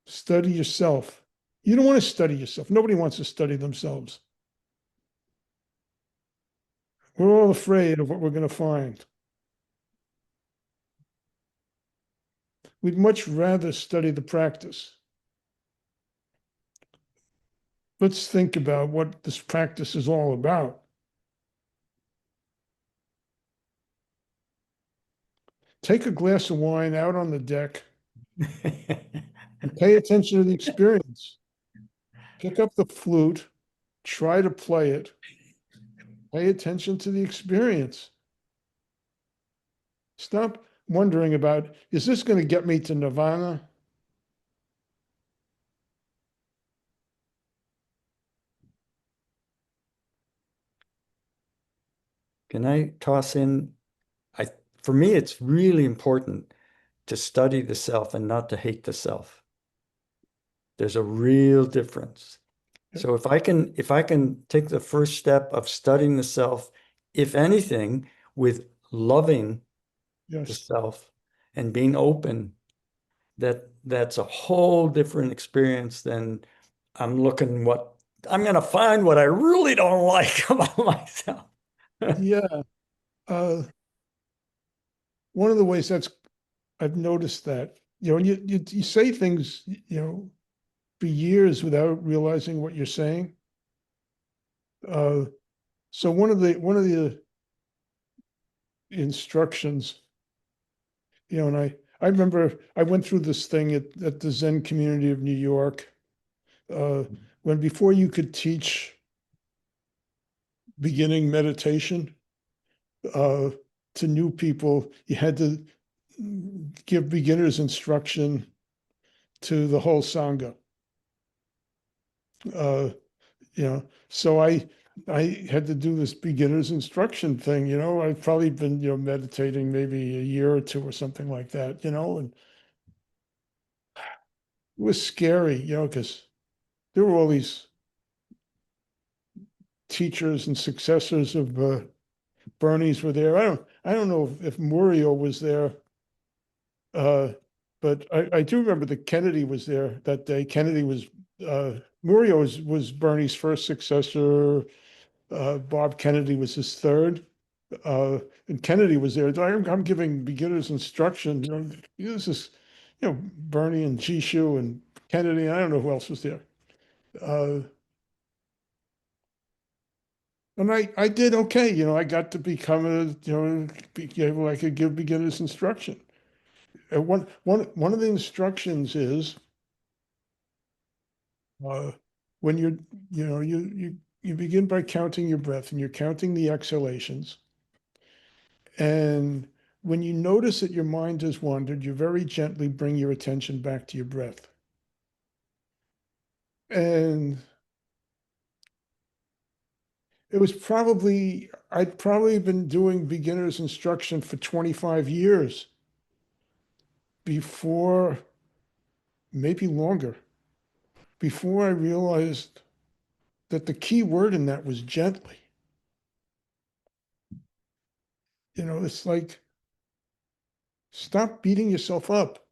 Study yourself. You don't want to study yourself. Nobody wants to study themselves. We're all afraid of what we're going to find. We'd much rather study the practice. Let's think about what this practice is all about. Take a glass of wine out on the deck and pay attention to the experience. Pick up the flute, try to play it, pay attention to the experience. Stop wondering about, is this going to get me to nirvana? Can I toss in? For me, it's really important to study the self and not to hate the self. There's a real difference. So if I can take the first step of studying the self, if anything, with loving the self and being open, that's a whole different experience than I'm going to find what I really don't like about myself. Yeah. One of the ways I've noticed that, you say things, for years without realizing what you're saying. So one of the instructions, and I remember I went through this thing at the Zen community of New York, when before you could teach beginning meditation to new people, you had to give beginners instruction to the whole Sangha. So I had to do this beginner's instruction thing, I've probably been, meditating maybe a year or two or something like that, and it was scary, because there were all these teachers and successors of Bernie's were there. I don't know if Muriel was there, but I do remember that Kennedy was there that day. Kennedy was Muriel was Bernie's first successor. Bob Kennedy was his third. And Kennedy was there. I'm giving beginners instruction. This is, Bernie and Jishu and Kennedy. I don't know who else was there. And I did okay. I got to become I could give beginners instruction. And one of the instructions is when you begin by counting your breath and you're counting the exhalations. And when you notice that your mind has wandered, you very gently bring your attention back to your breath. And I'd probably been doing beginner's instruction for 25 years before, maybe longer, before I realized that the key word in that was gently. It's like, stop beating yourself up.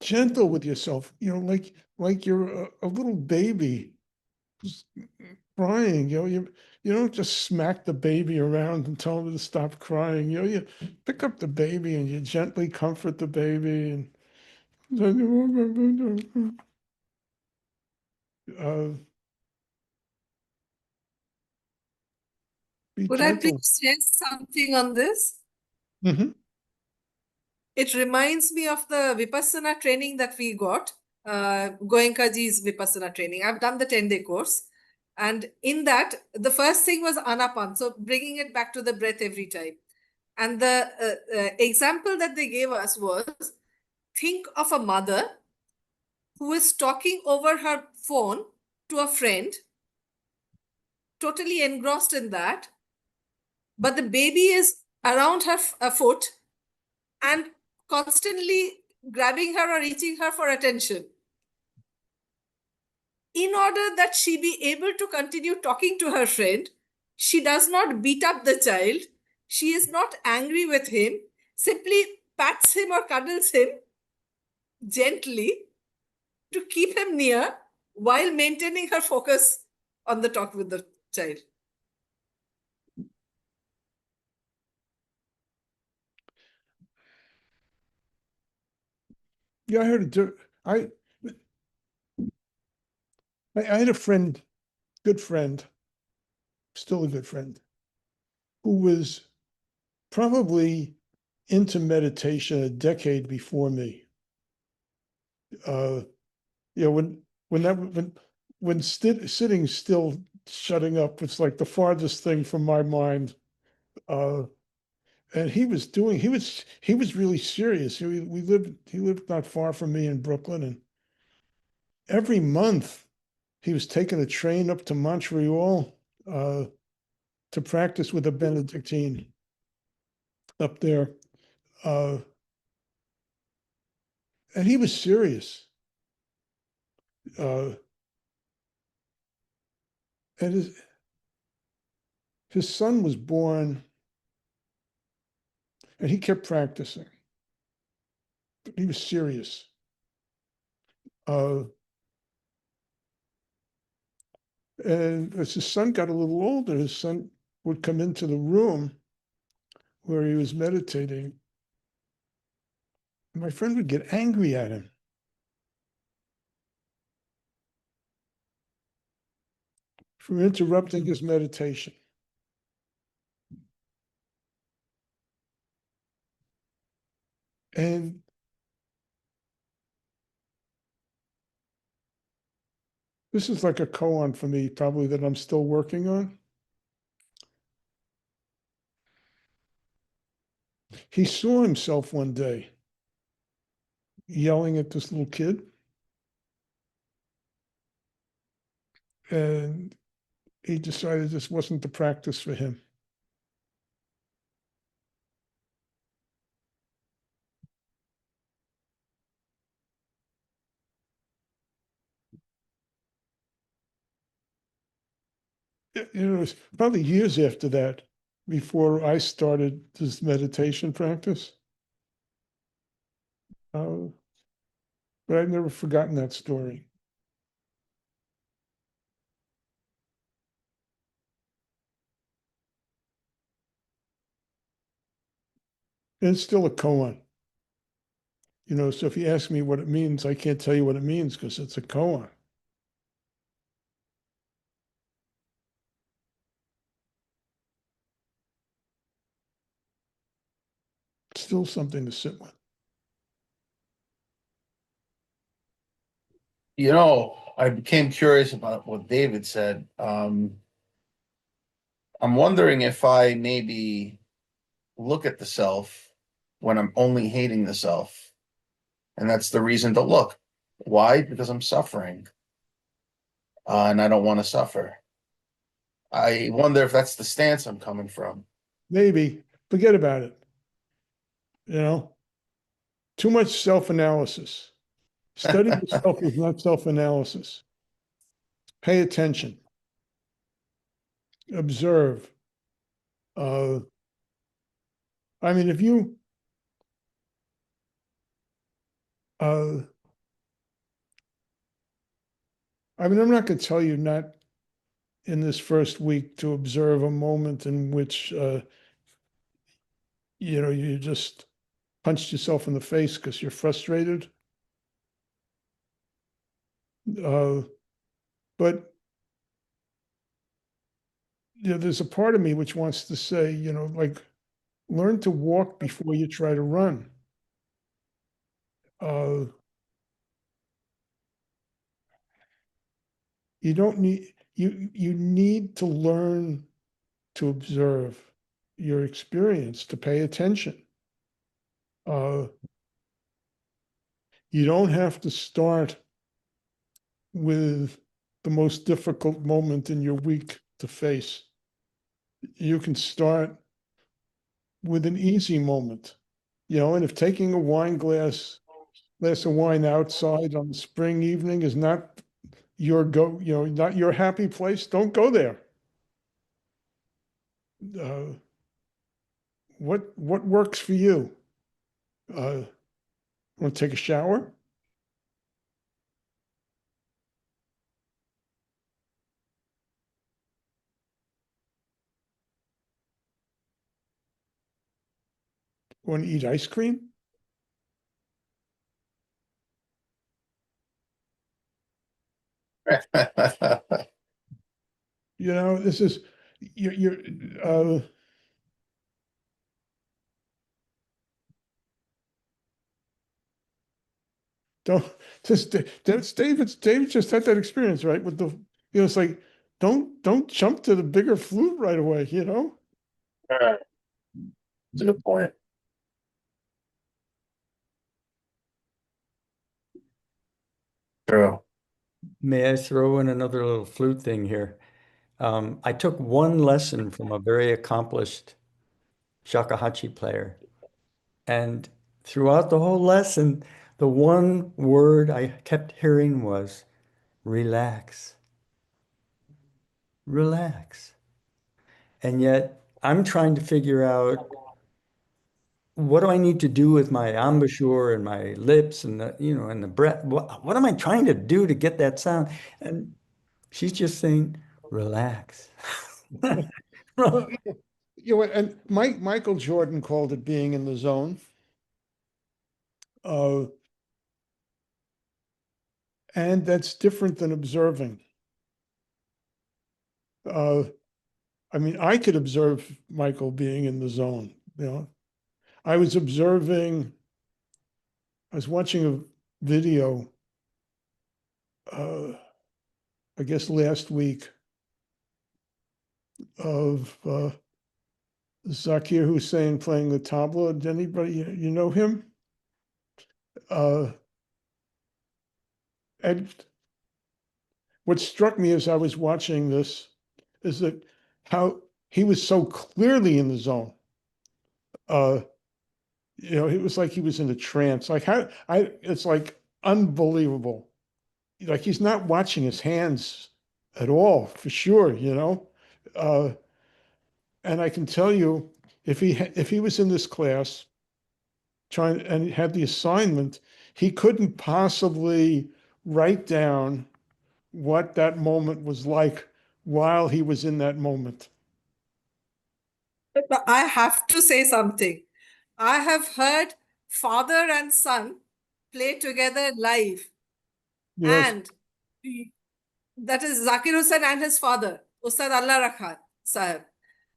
Gentle with yourself, like you're a little baby who's crying, you don't just smack the baby around and tell him to stop crying. You pick up the baby and you gently comfort the baby and be Would I gentle. please share something on this? Mhm. It reminds me of the Vipassana training that we got, Goenkaji's Vipassana training. I've done the 10-day course. And in that, the first thing was anapan. So bringing it back to the breath every time. And the example that they gave us was, think of a mother who is talking over her phone to a friend, totally engrossed in that. But the baby is around her foot and constantly grabbing her or reaching her for attention. In order that she be able to continue talking to her friend, she does not beat up the child. She is not angry with him, simply pats him or cuddles him gently to keep him near while maintaining her focus on the talk with the child. Yeah, I heard it. I had a friend, good friend, still a good friend, who was probably into meditation a decade before me. When sitting still, shutting up, it's like the farthest thing from my mind. And he was really serious. He lived not far from me in Brooklyn, and every month he was taking a train up to Montreal to practice with a Benedictine up there. And he was serious. And his son was born, and he kept practicing. He was serious. And as his son got a little older, his son would come into the room where he was meditating. My friend would get angry at him. from interrupting his meditation. And this is like a koan for me, probably, that I'm still working on. He saw himself one day yelling at this little kid. And he decided this wasn't the practice for him. It was probably years after that before I started this meditation practice. But I've never forgotten that story. And it's still a koan. So if you ask me what it means, I can't tell you what it means because it's a koan. It's still something to sit with. I became curious about what David said. I'm wondering if I maybe look at the self when I'm only hating the self. And that's the reason to look. Why? Because I'm suffering. And I don't want to suffer. I wonder if that's the stance I'm coming from. Maybe. Forget about it. Too much self-analysis. Study yourself is not self-analysis. Pay attention. Observe. If you I'm not going to tell you not in this first week to observe a moment in which you just punched yourself in the face because you're frustrated. But there's a part of me which wants to say, like, learn to walk before you try to run. You don't need you need to learn to observe your experience, to pay attention. You don't have to start with the most difficult moment in your week to face. You can start with an easy moment, and if taking a glass of wine outside on a spring evening is not not your happy place, don't go there. What works for you? Want to take a shower? Want to eat ice cream? This is you're don't just that's David just had that experience, right? With the it's like don't jump to the bigger flute right away, That's a good point. True. May I throw in another little flute thing here? I took one lesson from a very accomplished shakuhachi player. And throughout the whole lesson, the one word I kept hearing was relax. Relax. And yet I'm trying to figure out, what do I need to do with my embouchure and my lips and and the breath? What am I trying to do to get that sound? And she's just saying, relax. Well, and Michael Jordan called it being in the zone. And that's different than observing. I mean, I could observe Michael being in the zone, you know. I was watching a video, I guess last week, of Zakir Hussain playing the tabla. Did anybody, you know him? And what struck me as I was watching this is that how he was so clearly in the zone. You know, it was like he was in a trance. Like it's like unbelievable. Like he's not watching his hands at all, for sure, you know. And I can tell you, if he was in this class trying and had the assignment, he couldn't possibly write down what that moment was like while he was in that moment. But I have to say something. I have heard father and son play together live. Yes. And that is Zakir Hussain and his father, Ustad Allah Rakhat Sahib.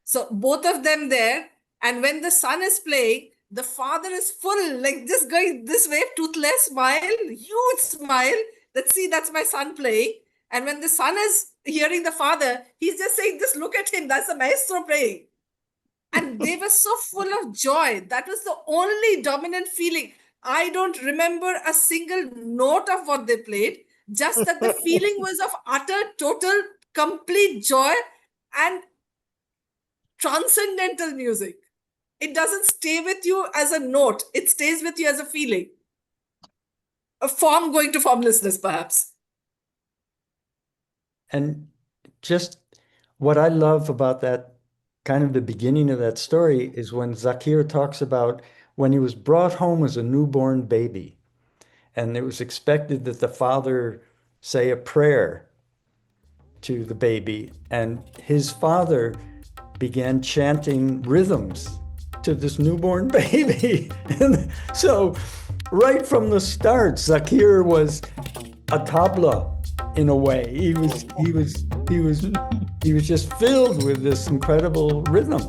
So both of them there. And when the son is playing, the father is full, like this guy, this way, toothless smile, huge smile. Let's see, that's my son playing. And when the son is hearing the father, he's just saying, just look at him, that's the maestro playing. And they were so full of joy. That was the only dominant feeling. I don't remember a single note of what they played, just that the feeling was of utter, total, complete joy and transcendental music. It doesn't stay with you as a note, it stays with you as a feeling. A form going to formlessness, perhaps. And just what I love about that, kind of the beginning of that story, is when Zakir talks about when he was brought home as a newborn baby, and it was expected that the father say a prayer to the baby, and his father began chanting rhythms to this newborn baby. And so right from the start, Zakir was a tabla in a way. He was just filled with this incredible rhythm.